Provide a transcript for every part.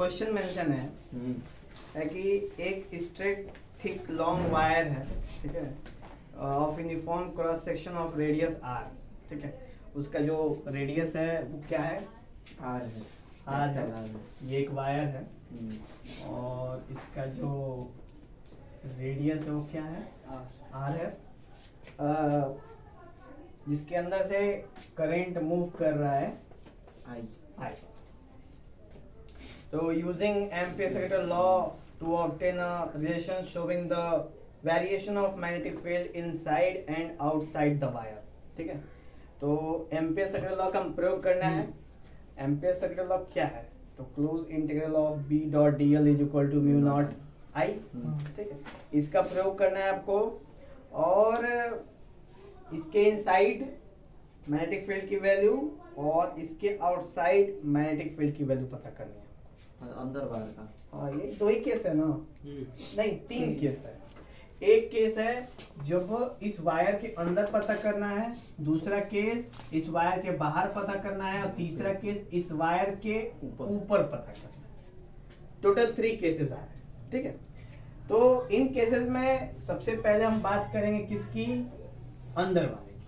Question mention है कि एक स्ट्रेट थिक लॉन्ग वायर है, ठीक है, of uniform cross section of radius R, ठीक है, उसका जो रेडियस है वो क्या है, आर है, आर है, ये एक वायर है और इसका जो रेडियस है वो क्या है, आर है, जिसके अंदर से करंट मूव कर रहा है आई। तो using Ampere second law to obtain a relation showing the variation of magnetic field inside and outside the wire, ठीक है। तो एम्पियर सेकेंड लॉ का हम प्रयोग करना है। एम्पियर सेकेंड लॉ क्या है, तो close integral of B dot D L is equal to mu naught I, ठीक है, इसका प्रयोग करना है आपको और इसके इनसाइड मैग्नेटिक फील्ड की वैल्यू और इसके आउटसाइड मैग्नेटिक फील्ड की वैल्यू पता करनी है। अंदर वायर का, हाँ ये दो ही केस है ना, नहीं तीन केस है। एक केस है जब इस वायर के अंदर पता करना है, दूसरा केस इस वायर के बाहर पता करना है और तीसरा केस इस वायर के ऊपर पता करना है। टोटल 3 केसेस आ रहे हैं, ठीक है। तो इन केसेस में सबसे पहले हम बात करेंगे किसकी, अंदर वाले की,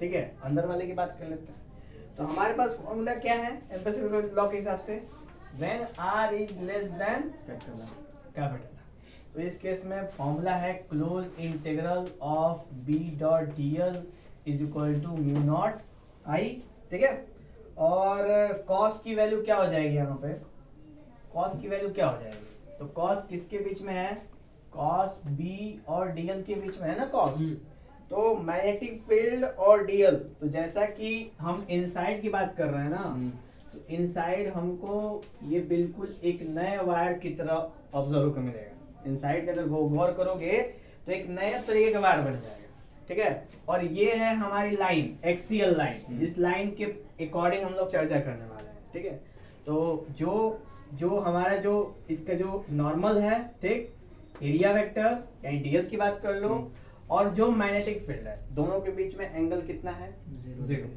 ठीक है, अंदर वाले की बात कर लेते हैं। तो हमारे पास फॉर्मूला क्या है एम्पियर लॉ के हिसाब से, when r is less than capital. तो इस केस में फॉर्मूला है close integral of b dot dl is equal to mu naught i, ठीक है। और cos की वैल्यू क्या हो जाएगी, यहाँ पे cos की वैल्यू क्या हो जाएगी, तो cos किसके बीच में है, cos b और dl के बीच में है ना cos। तो मैग्नेटिक फील्ड और dl, तो जैसा कि हम इनसाइड की बात कर रहे हैं ना, तो इनसाइड हमको ये बिल्कुल एक नए वायर की तरह ऑब्जर्व को मिलेगा। इनसाइड अगर गौर करोगे तो एक नए तरीके का वायर बन जाएगा, ठीक है। और ये है हमारी लाइन, एक्सियल लाइन, जिस लाइन के अकॉर्डिंग हम लोग चर्चा करने वाले हैं, ठीक है। तो जो हमारा जो इसका जो नॉर्मल है, ठीक, एरिया वेक्टर यानी डीएस की बात कर लो, और जो मैग्नेटिक फील्ड है, दोनों के बीच में एंगल कितना है, 0,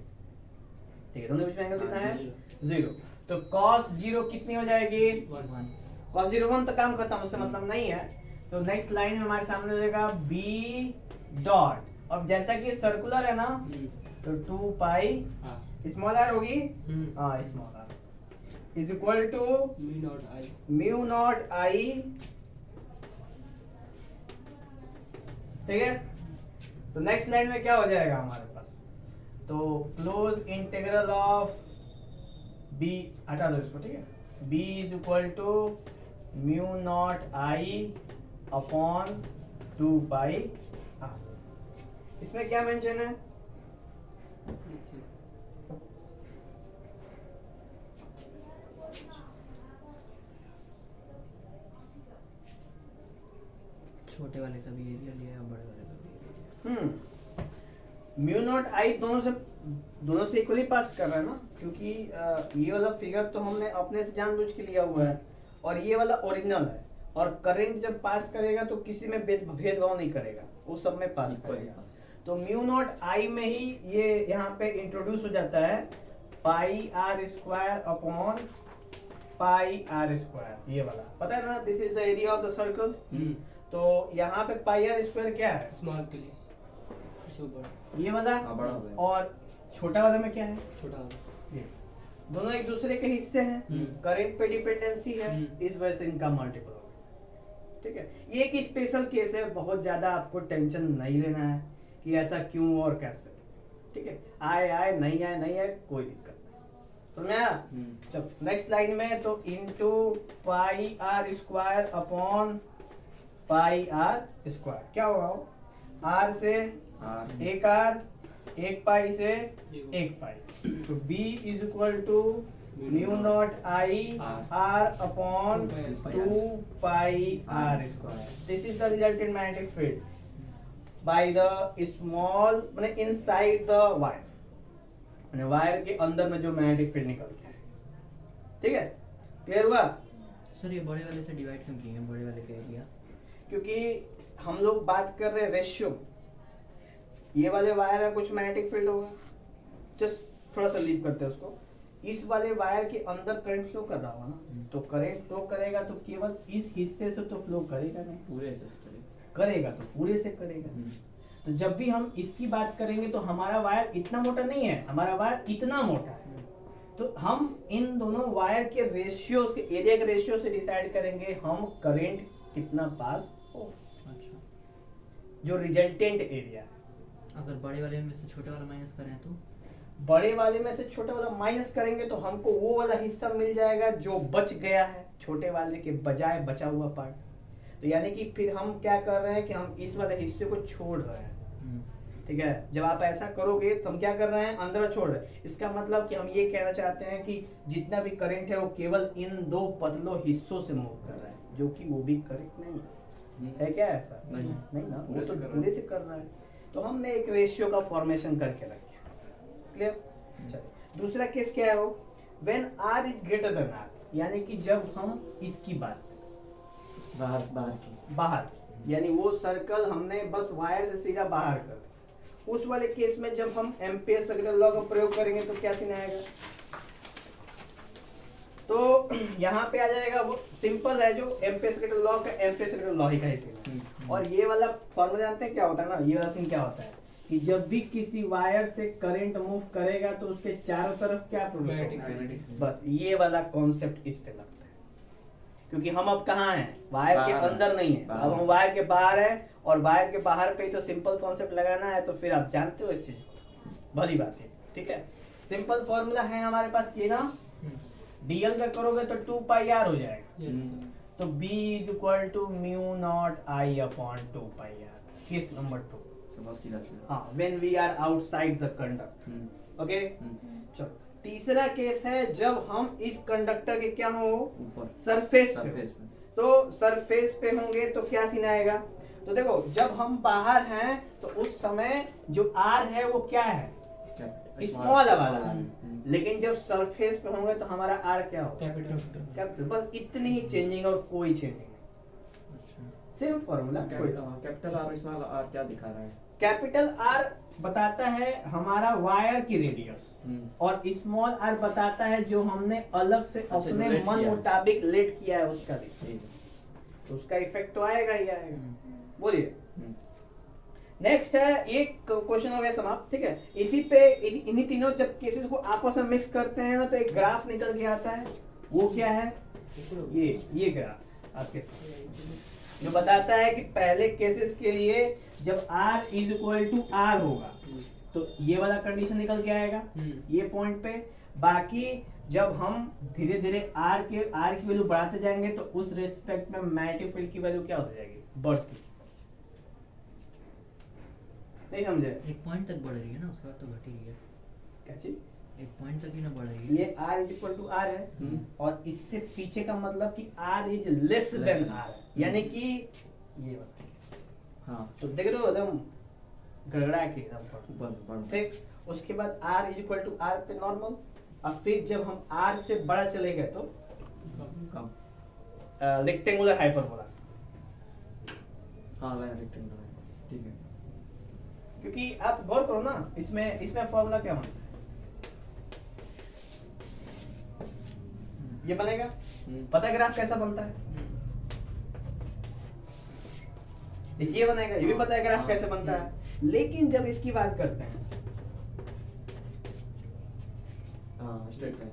ठीक है, दोनों के बीच में एंगल कितना है, 0। तो cos 0 कितनी हो जाएगी, 1। cos 0 1 तो काम खत्म, उससे मतलब नहीं है। तो नेक्स्ट लाइन हमारे सामने हो जाएगा b डॉट, अब जैसा कि सर्कुलर है ना, तो 2 पाई स्मॉल r होगी, हाँ small r is equal to mu naught I, ठीक है। तो नेक्स्ट लाइन में क्या हो जाएगा हमारे पास, तो क्लोज इंटीग्रल ऑफ b, हटा दो इसको, ठीक है, b is equal to mu naught I upon 2 pi r। इसमें क्या मेंशन है, छोटे वाले का भी एरिया लिया है, बड़े वाले का भी एरिया। म्यू नॉट आई दोनों से इक्वली पास कर रहा है ना, क्योंकि ये वाला फिगर तो हमने अपने से जानबूझ के लिया हुआ है और ये वाला ओरिजिनल है, और करंट जब पास करेगा तो किसी में भेदभाव नहीं करेगा, वो सब में पास करेगा। तो म्यू नॉट आई में ही ये यहाँ पे इंट्रोड्यूस हो जाता है pi are square upon pi are square, ये वाला पता है ना, this is the area of the circle. तो यहाँ पे पाई आर स्क्वायर क्या है, स्मॉल के लिए ये वाला, और छोटा वाला में क्या है, छोटा वाला, ये दोनों एक दूसरे के हिस्से हैं, करंट पे डिपेंडेंसी है, इस वजह से इनका मल्टीपल हो गया, ठीक है। ये एक स्पेशल केस है, बहुत ज्यादा आपको टेंशन नहीं लेना है कि ऐसा क्यों और कैसे, ठीक है, आए नहीं आए कोई दिक्कत नहीं। तो मैं जब नेक्स्ट लाइन में तो into pi are square upon pi are square क्या होगा, आर से एक आर, एक पाई से एक पाई, तो b is equal to mu naught I R upon 2 pi are square. This is the resultant magnetic field by the small, माने inside the wire, माने वायर के अंदर में जो मैग्नेटिक फील्ड निकल के है, ठीक है, क्लियर हुआ। सर ये बड़े वाले से डिवाइड क्यों किए हैं, बड़े वाले का एरिया, क्योंकि हम लोग बात कर रहे हैं रेशियो, ये वाले वायर में कुछ मैग्नेटिक फील्ड होगा, जस्ट थोड़ा सा लीव करते हैं उसको, इस वाले वायर के अंदर करंट फ्लो कर रहा होगा ना, तो करंट फ्लो करेगा तो केवल इस हिस्से से तो फ्लो करेगा नहीं, पूरे ऐसे से करेगा। करेगा तो पूरे से करेगा। तो जब भी हम इसकी बात करेंगे तो हमारा वायर इतना मोटा नहीं है, हमारा वायर इतना मोटा है। तो हम इन दोनों वायर के रेशियो के एरिया के रेशियो से डिसाइड करेंगे हम करंट कितना पास हो, अच्छा, जो रिजल्टेंट एरिया है। अगर बड़े वाले में से छोटे वाला माइनस करें तो बड़े वाले में से छोटे वाला माइनस करेंगे तो हमको वो वाला हिस्सा मिल जाएगा जो बच गया है छोटे वाले के बजाय, बचा हुआ पार्ट। तो यानी कि फिर हम क्या कर रहे हैं कि हम इस वाले हिस्से को छोड़ रहे हैं, ठीक है। जब आप ऐसा करोगे तो हम क्या कर रहे हैं, अंदर छोड़ रहे हैं। इसका मतलब कि हम ये कहना चाहते हैं कि जितना भी करंट है वो केवल इन दो पतलों हिस्सों से मूव कर रहा है, जो कि वो भी करेक्ट नहीं है क्या ऐसा? नहीं ना, वो तो पूरे से कर रहा है। तो हमने एक रेशियो का फॉर्मेशन करके रखा, क्लियर। चलिए दूसरा केस क्या है, वो when r is greater than r, यानी कि जब हम इसकी बात बाहर यानी वो सर्कल हमने बस वायर से सीधा बाहर कर, उस वाले केस में जब हम एम्पियर सेकेंड लॉ का प्रयोग करेंगे तो क्या सीन आएगा। तो यहाँ पे आ जाएगा, वो सिंपल है, जो एम्पियर सेकेंड लॉ का एम्पियर सेकेंड लॉ ही का ही सीन है। और ये वाला फॉर्मूला जानते हैं क्या होता है ना, ये वाला सीन क्या होता है कि जब भी किसी वायर से करंट मूव करेगा तो उसके चारों तरफ क्या प्रोड्यूस होगा, बस ये वाला कॉन्सेप्ट इस पे लगता है। क्योंकि हम अब कहाँ हैं, वायर के अंदर नहीं है, अब हम वायर के बाहर हैं, और वायर के बाहर पे तो सिंपल कॉन्सेप्ट लगाना है। तो फिर आप जानते हो इस चीज को, भली बात है, ठीक है। सिंपल फॉर्मूला है हमारे पास ये ना, डीएल का करोगे तो 2 पाई आर हो जाएगा। तो B is equal to mu naught I upon 2 pi R, case number 2। हाँ, when we are outside the conductor, okay. चलो तीसरा केस है जब हम इस कंडक्टर के क्या हो, सरफेस पे। तो सरफेस पे होंगे तो क्या सीन आएगा। तो देखो जब हम बाहर हैं तो उस समय जो R है वो क्या है, स्मॉल वाला। लेकिन जब सरफेस पे होंगे तो हमारा R क्या होगा, कैपिटल। बस इतनी ही चेंजिंग और कोई चेंजिंग नहीं, same formula. Capital R small R क्या दिखा रहा है, कैपिटल R बताता है हमारा वायर की रेडियस, और स्मॉल r बताता है जो हमने अलग से अपने मन मुताबिक लेट किया है उसका। तो उसका इफेक्ट तो आएगा ही आएगा। बोलिए नेक्स्ट है, एक क्वेश्चन हो गया समाप्त, ठीक है। इसी पे इन्हीं तीनों जब केसेस को आपस में मिक्स करते हैं ना तो एक ग्राफ निकल के आता है। वो क्या है, ये ग्राफ आपके साथ जो बताता है कि पहले केसेस के लिए जब r is equal to r होगा तो ये वाला कंडीशन निकल के आएगा ये पॉइंट पे। बाकी जब हम धीरे धीरे r की वैल्यू बढ़ाते जाएंगे तो उस रेस्पेक्ट में मैग्नेटिक फील्ड की वैल्यू क्या होती जाएगी, बढ़ती। नहीं समझे, एक पॉइंट तक बढ़ रही है ना, उसके बाद तो घट ही रही है। क्या चीज, एक पॉइंट तक ही ना बढ़ रही है। ये r is equal to r है, और इससे पीछे का मतलब कि r is less than r, यानी कि ये हाँ तो देख रहे हो एकदम गड़गड़ा के एकदम, ठीक। उसके बाद r is equal to r पे नॉर्मल, और फिर जब हम r से बड़ा चले गए तो कम रेक्टेंगुलर हाइपरबोला। हाँ लाइन रेक्टेंगुलर, ठीक है। क्योंकक आप गौर करो ना, इसमें फॉर्मूला क्या होता है, ये बनेगा, पता है ग्राफ कैसा बनता है, ये बनेगा, ये भी पता है ग्राफ कैसे बनता है। लेकिन जब इसकी बात करते हैं, हाँ स्ट्रेट लाइन,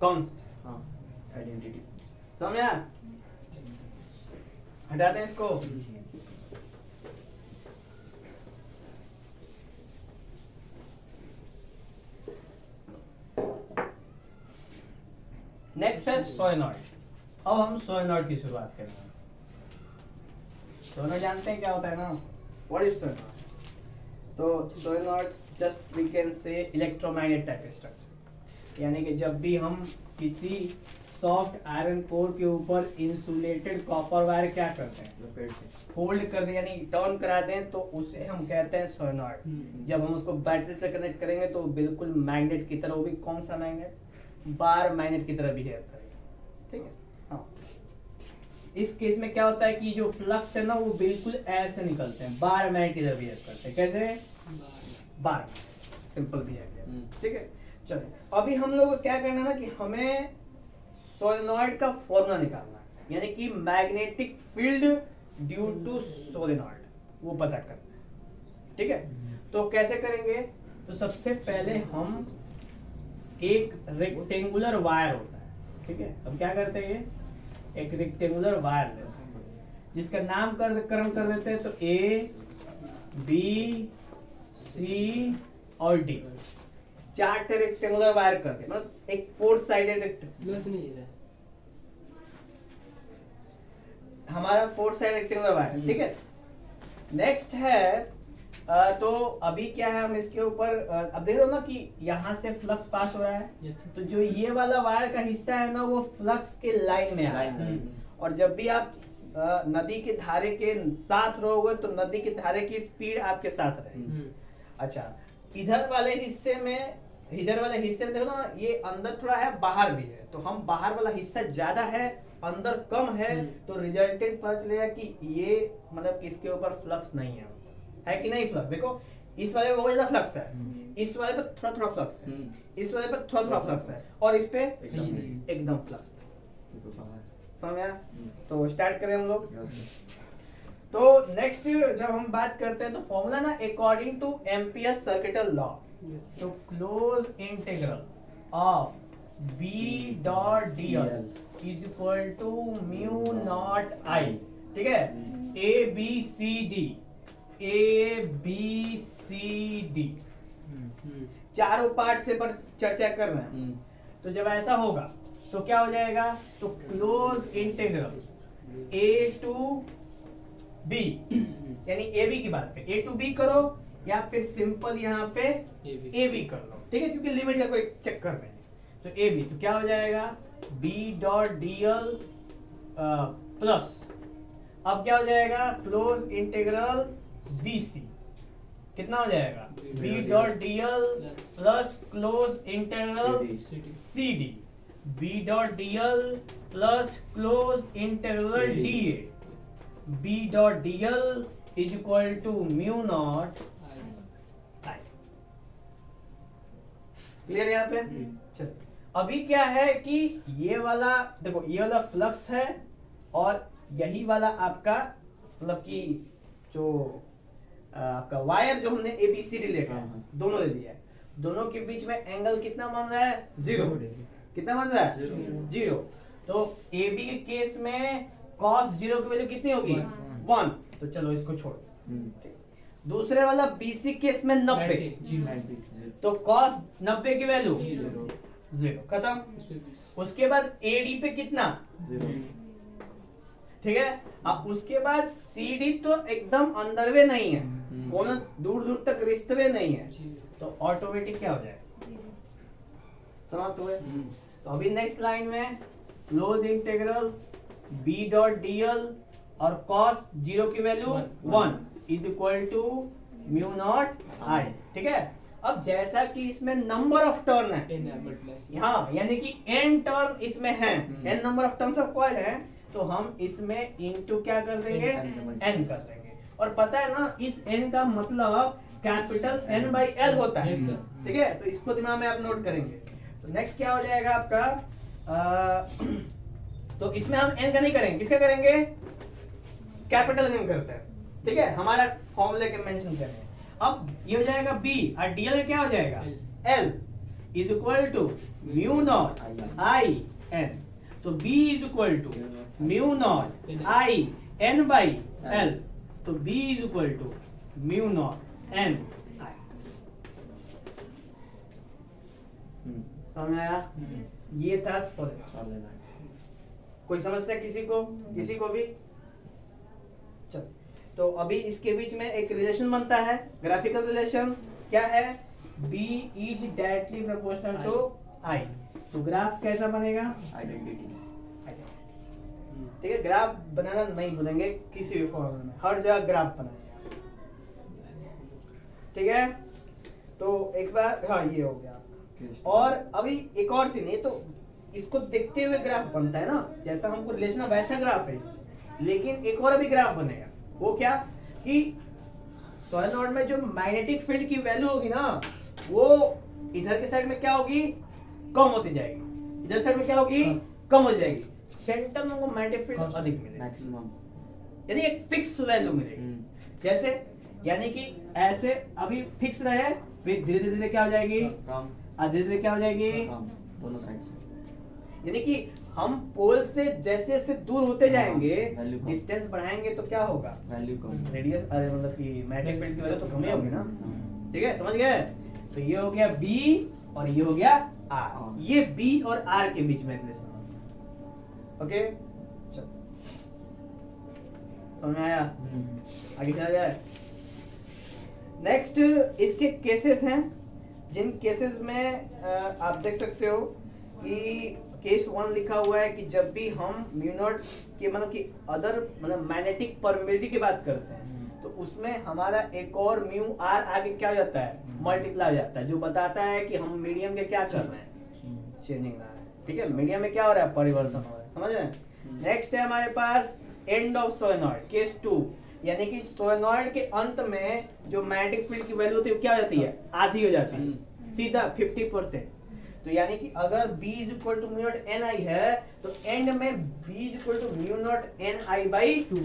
कॉन्स्ट, हाँ आइडेंटिटी, समझा, हटाते हैं इसको। नेक्स्ट है सोलेनॉइड। अब हम सोलेनॉइड की शुरुआत करेंगे। सोलेनॉइड जानते हैं क्या होता है ना, व्हाट इज सोलेनॉइड। तो solenoid just we can say electromagnet type structure, यानी कि जब भी हम किसी सॉफ्ट आयरन कोर के ऊपर इंसुलेटेड कॉपर वायर क्या करते हैं, फोल्ड कर दें यानी टर्न करा दें, तो उसे हम कहते हैं सोलेनॉइड। जब हम उसको बैटरी से कनेक्ट करेंगे तो बिल्कुल मैग्नेट की तरह, वो भी कौन सा मैग्नेट, बार मैग्नेट की तरह बिहेव करेगा, ठीक है। हाँ, इस केस में क्या होता है कि जो फ्लक्स है ना वो बिल्कुल ऐसे निकलते हैं, बार मैग्नेट की तरह बिहेव करते हैं। कैसे, बार। Simple behaviour. ठीक है, चलिए अभी हम लोग को क्या करना है ना कि हमें सोलेनॉइड का फॉर्मूला निकालना है, यानी कि magnetic field due to solenoid, वो पता करना है। ठीक है, तो कैसे करेंगे? तो सबसे पहले हम एक रेक्टेंगुलर वायर होता है, ठीक है, हम क्या करते हैं, एक रेक्टेंगुलर वायर लेते हैं जिसका नामकरण कर देते हैं, तो ए बी सी और डी, 4 रेक्टेंगुलर वायर करते हैं, मतलब एक 4 साइडेड रेक्टेंगुलर, हमारा 4 साइड रेक्टेंगुलर वायर। ठीक है, नेक्स्ट है तो अभी क्या है, हम इसके ऊपर अब देख रहे हो ना कि यहाँ से फ्लक्स पास हो रहा है, तो जो ये वाला वायर का हिस्सा है ना वो फ्लक्स के लाइन में आ रहा है, और जब भी आप नदी के धारे के साथ रहोगे तो नदी के धारे की स्पीड आपके साथ रहेगी। अच्छा, इधर वाले हिस्से में देखो ना, ये अंदर थोड़ा है बाहर भी है, तो हम बाहर वाला हिस्सा ज्यादा है अंदर कम है, तो रिजल्टेंट पता चलेगा कि ये मतलब इसके ऊपर फ्लक्स नहीं है कि नहीं फ्लक्स। देखो इस वाले पे बहुत ज्यादा फ्लक्स है, इस वाले पे थोड़ा थोड़ा फ्लक्स है, इस वाले पे थोड़ा थोड़ा फ्लक्स है, और इस पे एकदम फ्लक्स है। समझ में आया? तो स्टार्ट करें हम लोग। तो नेक्स्ट जब हम बात करते हैं तो फॉर्मूला ना according to Ampere circuital law, तो close integral of B dot D L is equal to mu naught I. ठीक है, ए बी सी डी चारों पार्ट से पर चर्चा कर रहे हैं। तो जब ऐसा होगा तो क्या हो जाएगा, तो close integral A to B, यानी ए बी की बात पे ए टू बी करो, या फिर सिंपल यहाँ पे ए बी कर लो। ठीक है, क्योंकि लिमिट का कोई चक्कर नहीं, तो ए बी, तो क्या हो जाएगा B dot D L plus, अब क्या हो जाएगा क्लोज इंटीग्रल बी सी, कितना हो जाएगा B dot D L plus close integral C D, B dot D L plus close integral D A, B dot D L is equal to mu naught I. Clear यहाँ पे? चलो अभी क्या है कि ये वाला देखो, ये वाला फ्लक्स है और यही वाला आपका मतलब कि जो आपका वायर जो हमने ABCD देखा है, दोनों ले लिया है, दोनों के बीच में एंगल कितना बन रहा है, 0। कितना बन रहा है, 0। तो AB के केस में cos 0 की वैल्यू कितनी होगी, 1। तो चलो इसको छोड़, दूसरे वाला BC केस में 90, तो cos 90 की वैल्यू 0, खत्म। उसके बाद AD पे कितना, 0। ठीक है, अब उसके बाद CD तो एकदम अंदर में नहीं है, कोनो दूर दूर तक रिश्ते में नहीं है, तो ऑटोमेटिक क्या हो जाएगा, समाप्त हुए। तो अभी नेक्स्ट लाइन में close integral B dot DL और cos 0 की value 1 is equal to mu naught I. ठीक है, अब जैसा कि इसमें नंबर ऑफ टर्न है यहाँ, यानी कि n टर्न इसमें है, n number of turns of coil है, तो हम इसमें इनटू क्या कर देंगे, n कर देंगे। और पता है ना इस n का मतलब कैपिटल N बाई L होता है। ठीक है, तो इसको दिमाग में आप नोट करेंगे। तो नेक्स्ट क्या हो जाएगा आपका, तो इसमें हम n का नहीं करेंगे, किसका करेंगे, कैपिटल N करते हैं। ठीक है, हमारा फॉर्मूले के मेंशन करेंगे। अब ये हो जाएगा B और DL क्या हो जाएगा, L is equal to mu not I N, is B is equal to mu not I N by L, तो B is equal to mu naught N I. समझ में आया? ये था फॉर्मूला। कोई समस्या किसी को भी? चलो, तो अभी इसके बीच में एक रिलेशन बनता है, ग्राफिकल रिलेशन। क्या है, B is directly proportional to I। तो ग्राफ कैसा बनेगा, आइडेंटिटी। ठीक है, ग्राफ बनाना नहीं भूलेंगे किसी भी फॉर्मूले में, हर जगह ग्राफ बनाएंगे। ठीक है, तो एक बार हाँ ये हो गया। और अभी एक और सीन है, तो इसको देखते हुए ग्राफ बनता है ना, जैसा हमको रिलेशन है वैसा ग्राफ है, लेकिन एक और अभी ग्राफ बनेगा। वो क्या कि सोलेनॉइड में जो मैग्नेटिक फील्ड की वैल्यू होगी ना, वो इधर के साइड में क्या होगी, कम होती जाएगी, इधर साइड में क्या होगी, कम हो जाएगी। सेंटर में वो मैग्नेटिक फील्ड अधिक मिलेगी, मैक्सिमम। यानी एक फिक्स वैल्यू मिलेगी। जैसे यानी कि ऐसे अभी फिक्स रहे, फिर धीरे धीरे क्या हो जाएगी, कम। धीरे धीरे क्या हो जाएगी, कम दोनों साइड से। यानी कि हम पोल से जैसे जैसे दूर होते जाएंगे, वैल्यू कम। डिस्टेंस बढ़ाएंगे तो क्या होगा, वैल्यू कम। रेडियस मतलब कि मैग्नेटिक फील्ड की वैल्यू तो कम ही होगी ना। ठीक है, समझ गए। तो ये हो गया B और ये हो गया R, ये B और R के बीच में रिलेशन हो गया। ओके, चलो समझ में आया, आगे चला जाए। नेक्स्ट इसके केसेस हैं, जिन केसेस में आप देख सकते हो कि केस 1 लिखा हुआ है कि जब भी हम म्यू नॉट के मतलब कि अदर मतलब मैग्नेटिक परमिटिविटी की बात करते हैं तो उसमें हमारा एक और म्यू आर आगे क्या हो जाता है, मल्टीप्लाई हो जाता है, जो बताता है कि हम मीडियम के क्या कर रहे हैं, चेंजिंग आ रहा है। ठीक है, मीडियम में क्या हो रहा है, परिवर्तन हो रहा है, समझ रहे हैं। नेक्स्ट है हमारे पास एंड ऑफ सोलेनॉइड, केस 2, यानी कि सोलेनॉइड के अंत में जो मैग्नेटिक फील्ड की वैल्यू होती है क्या हो जाती है, आधी हो जाती है, सीधा 50%। तो यानी कि अगर B equal to mu naught Ni है तो एंड में B equal to mu naught Ni by 2।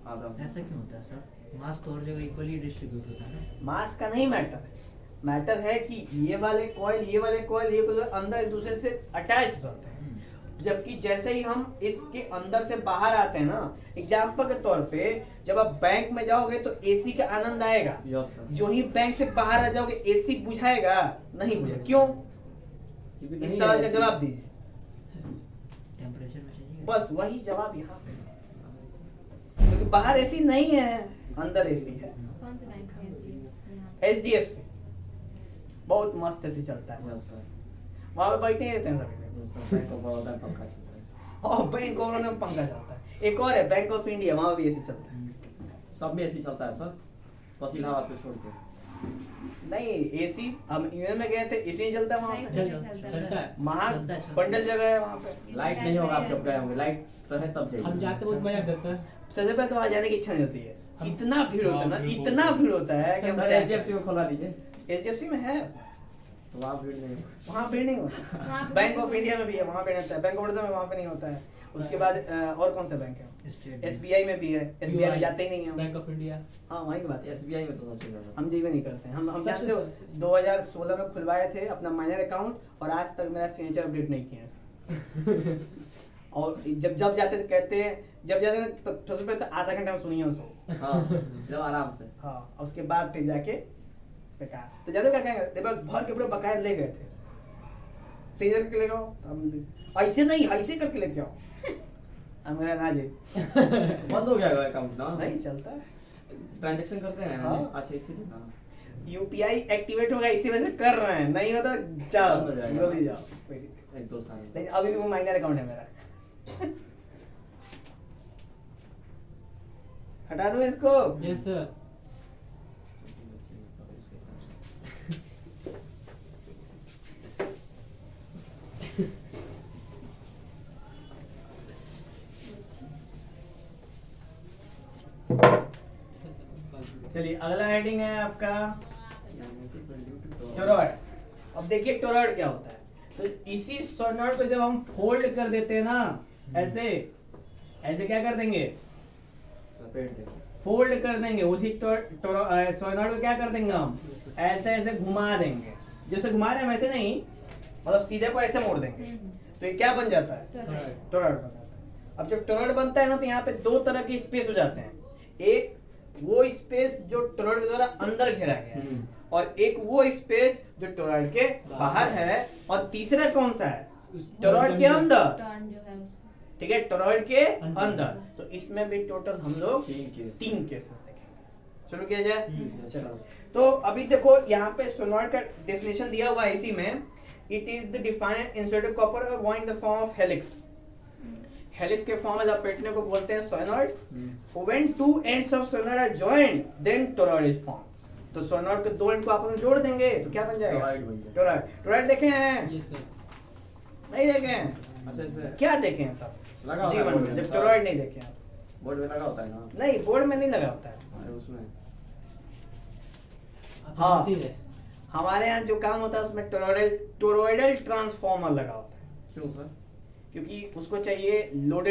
ऐसा क्यों होता है सर? मास तो और जगह इक्वली डिस्ट्रीब्यूट होता है ना। मास का नहीं मैटर है, मैटर है कि ये वाले कॉइल ये कॉइल अंदर एक दूसरे से अटैच रहते हैं, जबकि जैसे ही हम इसके अंदर से बाहर आते हैं ना, एग्जांपल के तौर पे जब आप बैंक में जाओगे तो एसी का आनंद आएगा, यस सर। जो ही बैंक से बाहर आ जाओगे एसी बुझाएगा नहीं बुझाएगा, क्यों, इस सवाल का जवाब दीजिए। टेम्परेचर में चेंज बस वही जवाब यहाँ पे, क्योंकि बाहर एसी नहीं है, अंदर एसी है। कौन से बैंक में? HDFC बहुत मस्त एसी चलता है, यस सर। वहां पे बैठे रहते हैं सभी yes sir, bank of Baroda में पंखा चलता है। और बैंक ऑफ बड़ौदा में पंखा चलता है, एक और है बैंक ऑफ इंडिया, वहां भी एसी चलता है। सब में ऐसी चलता है सर, बस इलाहाबाद पे छोड़ के। नहीं एसी, हम यूएन में गए थे, एसी नहीं चलता वहां पे, चलता है। महा चलता है। बंडल जगह है वहां पे। लाइट नहीं होगा, आप जब गए होंगे, लाइट रहे तब जाइए। हम जाते बहुत मजा आता है सर। सबसे पहले तो वहां जाने की इच्छा नहीं होती है, इतना भीड़ होता है ना, इतना भीड़ होता है कि सर HDFC को खोला लीजिए, HDFC में है, तो वहाँ भीड़ नहीं होगा। वहाँ भीड़ नहीं होता। बैंक ऑफ इंडिया में भी है, वहाँ पे रहता है, बैंक ऑफ बड़ौदा में वहाँ पे नहीं होता है। उसके बाद और कौन सा बैंक है, SBI में भी है, SBI में जाते ही नहीं हम। Bank of India. हाँ वही की बात है, SBI में तो सबसे ज्यादा हम जीवे नहीं करते हैं। हम सबसे जानते हो 2016 में खुलवाए थे अपना माइनर अकाउंट और आज तक मेरा सिग्नेचर अपडेट नहीं किया है। और जब जब जाते थे कहते हैं, जब जाते हैं तो सबसे पहले तो आधा घंटा में सुनिए उसको, हाँ, जब आराम से। हाँ, और उसके बाद फिर जाके बेकार। तो ज्यादा क्या कहेंगे, देखो भर के पूरे बकाया ले गए थे, सिग्नेचर के ले गए, हम ऐसे नहीं ऐसे करके लेके आओ, मेरा ना जी बंद हो गया अकाउंट ना, नहीं चलता है। ट्रांजैक्शन करते हैं। हाँ। अच्छा इसीलिए ना। यूपीआई एक्टिवेट होगा इसी वजह से कर रहे हैं, नहीं होता जाओ बंद हो जाएगा। जल्दी जाओ कोई दिक्कत 1-2 साल। नहीं। लेकिन अभी भी वो माइनर अकाउंट है मेरा। हटा दो इसको। Yes sir. उसके हिसाब से। चलिए अगला हेडिंग है आपका टोरॉइड। अब देखिए टोरॉइड क्या होता है, तो इसी सोलेनॉइड को जब हम फोल्ड कर देते हैं ना, ऐसे ऐसे क्या कर देंगे, लपेट दे। फोल्ड कर देंगे, उसी सोलेनॉइड को क्या कर देंगे हम, ऐसे ऐसे घुमा देंगे, जैसे घुमा रहे हैं वैसे नहीं, मतलब सीधे को ऐसे मोड़ देंगे, तो ये क्या बन जाता है, टोरॉइड बन जाता है। अब जब टोरॉइड बनता है ना तो यहाँ पे दो तरह के स्पेस हो जाते हैं, एक वो स्पेस जो टोरॉइड के द्वारा अंदर घेरा गया है, और एक वो स्पेस जो टोरॉइड के बाहर है, और तीसरा कौन सा है, टोरॉइड के अंदर। टर्न जो है उसका। ठीक है, टोरॉइड के अंदर। तो इसमें भी टोटल हम लोग 3 केसेस देखेंगे। शुरू किया जाए, चलो। तो अभी देखो यहाँ पे सोलेनॉइड का डेफिनेशन दिया हुआ है इसी में, it is the defined inserted copper वो in the form of helix. Helix के फॉर्म में लपेटने को बोलते हैं solenoid. When two ends of solenoid are joined then toroid is form. तो सोलेनॉइड के दो एंड को आपस में जोड़ देंगे तो क्या बन जाएगा, टोरॉइड बन जाएगा। टोरॉइड। टोरॉइड देखे हैं, यस सर। नहीं देखे हैं, अच्छा इसमें क्या देखे हैं तब लगा होता है जीवन बोर्ड में, में, जब सर। टोरॉइड नहीं देखे हैं। बोर्ड में लगा होता है ना। नहीं बोर्ड में नहीं लगा होता है। अरे उसमें आप हाँ। मशीन है। हमारे यहाँ जो काम होता है उसमें टोरॉइडल ट्रांसफॉर्मर लगा होता है, क्यों सर? क्योंकि उसको चाहिए लोड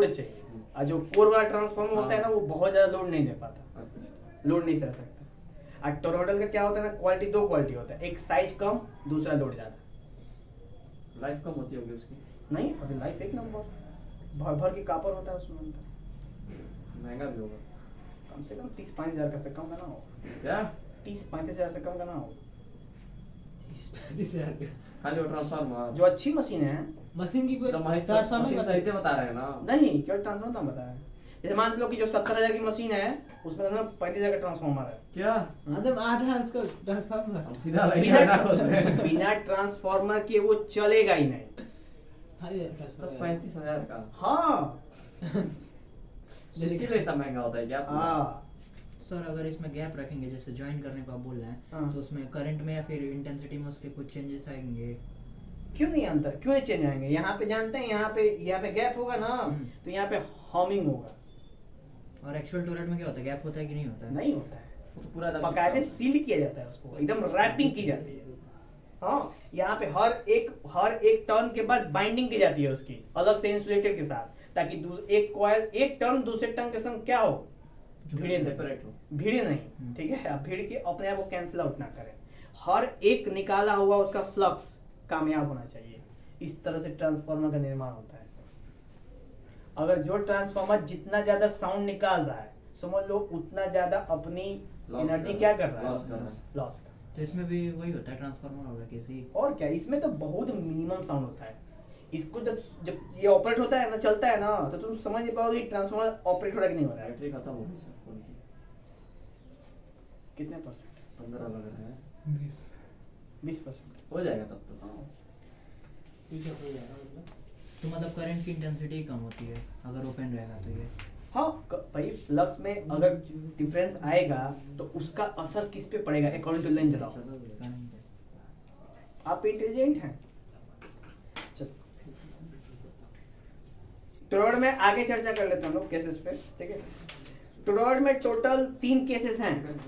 चाहिए, और जो कोर वाला ट्रांसफॉर्मर होता है ना वो बहुत ज्यादा लोड नहीं दे पाता, अच्छा। लोड नहीं सह सकता। और टोरॉइडल का क्या होता है ना, क्वालिटी दो क्वालिटी होता है, एक साइज कम, दूसरा लोड ज्यादा। लाइफ कम होती होगी उसकी। नहीं, अभी लाइफ एक नंबर, भर भर के कापर होता है उसमें अंदर। महंगा भी होगा। कम से कम 30-35 हजार का से कम का ना हो, क्या? 30-35 हजार से कम का ना हो। 30-35 हजार का। खाली वो ट्रांसफार्मर। जो अच्छी मशीन है, मशीन की कोई तो महीन ट्रांसफार्मर मशीन सही से बता रहे हैं ना। नहीं केवल ट्रांसफॉर्मर दाम बताया। जैसे मान लो कि जो 70,000 की मशीन है उसमें ना 35,000 का ट्रांसफॉर्मर है। क्या? आधा उसका ट्रांसफार्मर। हम सीधा लाइन लगा खोज रहे हैं। बिना ट्रांसफॉर्मर के वो चलेगा ही नहीं। सब 35,000 का। हाँ इसीलिए इतना महंगा होता है क्या? हाँ सर अगर इसमें गैप रखेंगे जैसे ज्वाइन करने को आप बोल रहे हैं, हाँ। तो उसमें करंट में या फिर इंटेंसिटी में उसके कुछ चेंजेस आएंगे? क्यों नहीं अंतर, क्यों नहीं चेंज आएंगे? यहाँ पे जानते हैं, यहाँ पे गैप होगा ना, तो यहाँ पे हमिंग होगा। और एक्चुअल टोरेट में क्या होता है, गैप होता है कि नहीं होता है? नहीं होता है, वो तो पूरा बकायदे सील किया जाता है उसको, एकदम रैपिंग की जाती है। हाँ, यहाँ पे हर एक टर्न के बाद बाइंडिंग की जाती है उसकी अलग से इंसुलेटर के साथ, ताकि एक कॉइल एक टर्न दूसरे टर्न के संग क्या हो, भिड़े सेपरेट हो। भिड़े नहीं, ठीक है? अब भिड़ के अपने आप को कैंसिल आउट ना करें। हर एक निकाला हुआ उसका फ्लक्स कामयाब होना चाहिए। इस तरह से ट्रांसफार्मर का निर्माण होता है। अगर जो ट्रांसफार्मर जितना ज्यादा साउंड निकाल रहा है, समझ लो उतना ज्यादा अपनी एनर्जी क्या कर रहा है, लॉस कर। तो इसमें भी वही होता है ट्रांसफार्मर वाला केस ही? और क्या, इसमें तो बहुत मिनिमम साउंड होता है। इसको जब ये ऑपरेट होता है ना, चलता है ना, तो तुम समझ नहीं पाओगे ट्रांसफार्मर ऑपरेट हो रहा है कि नहीं हो रहा है। बैटरी खत्म हो गई सर फोन की। कितने परसेंट? 15 लग रहा है। 20%। हो जाएगा तब तो। तो मतलब करंट की इंटेंसिटी कम होती है अगर ओपन रहेगा तो ये? हाँ भाई, फ्लक्स में अगर डिफरेंस आएगा तो उसका असर किस पे पड़ेगा, अकॉर्डिंग टू लेंथ जलाओ। आप इंटेलिजेंट हैं। टोरॉइड में आगे चर्चा कर लेते हैं हम लोग केसेस पे, ठीक है? टोरॉइड में टोटल 3 केसेस हैं।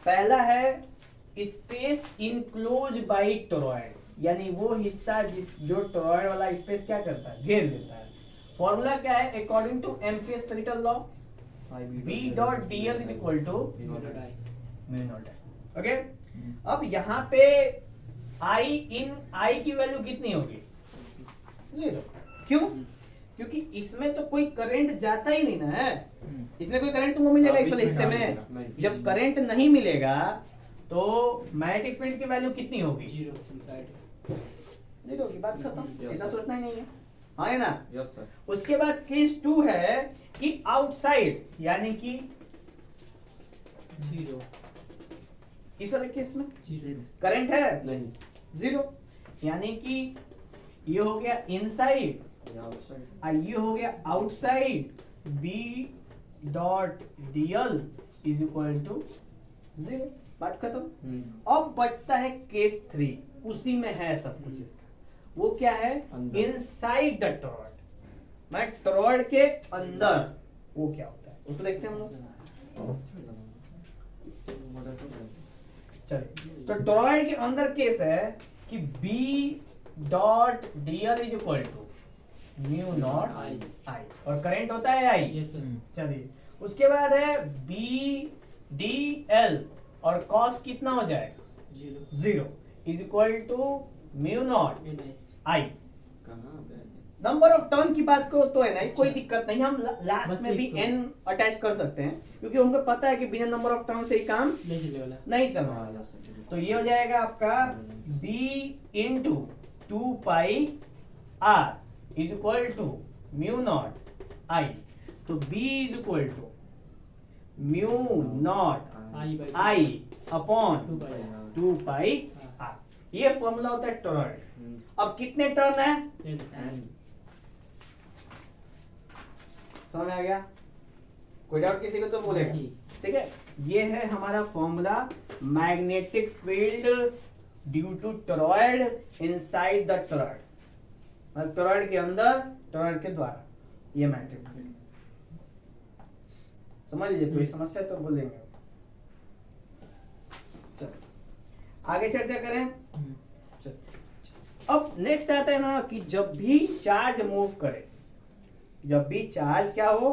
पहला है स्पेस इनक्लोज बाय टोरॉइड, यानी वो हिस्सा जो टोरॉइड वाला स्पेस क्या करता है, घेर लेता है। फॉर्मूला क्या है, according to Ampere's second law, B dot dl is equal to mu naught I। Okay, अब यहाँ पे I की वैल्यू कितनी होगी, 0। क्यों? क्योंकि इसमें तो कोई करंट जाता ही नहीं ना है, इसमें कोई करंट तुमको मिलेगा इस वाले हिस्से में। जब करंट नहीं मिलेगा तो मैग्नेटिक फील्ड की वैल्यू कितनी होगी, 0 की बात खत्म, इतना सोचना ही नहीं है। हाँ है ना? Yes sir. उसके बाद केस 2 है कि आउटसाइड, यानी कि इस वाले केस में करंट है नहीं, 0, यानी कि ये हो गया इनसाइड ये आउटसाइड। और ये हो गया outside. B dot dl is equal to 0, बात खत्म। अब बचता है केस 3, उसी में है सब कुछ इसका। वो क्या है, अंदर। इनसाइड द टोरॉइड, मैं टोरॉइड के अंदर वो क्या होता है उसको देखते हैं हम लोग। चलिए, तो टोरॉइड के अंदर केस है कि B dot dl is equal to mu naught I, और करंट होता है I। चलिए, उसके बाद है B dl और कॉस कितना हो जाएगा, 0 is equal to mu naught I। कहाँ पे? नंबर ऑफ टर्न की बात करो तो है ना, कोई दिक्कत नहीं, हम लास्ट में भी n अटैच कर सकते हैं, क्योंकि हमको पता है कि बिना नंबर ऑफ टर्न से ही काम नहीं चलने वाला। तो ये हो जाएगा आपका B into 2 pi R is equal to mu naught I। तो B is equal to mu naught I upon 2 pi R। ये फॉर्मूला होता है टोरॉइड। अब कितने टर्न है, समझ में आ गया? कोई डाउट किसी को तो बोलेगा, ठीक है? ये है हमारा formula, magnetic field due to toroid inside the toroid, मतलब टोरॉइड के अंदर टोरॉइड के द्वारा, ये मैग्नेटिक फील्ड। समझ लीजिए, कोई समस्या तो बोलेंगे। चलो आगे चर्चा करें। अब नेक्स्ट आता है ना कि जब भी चार्ज मूव करे, जब भी चार्ज क्या हो,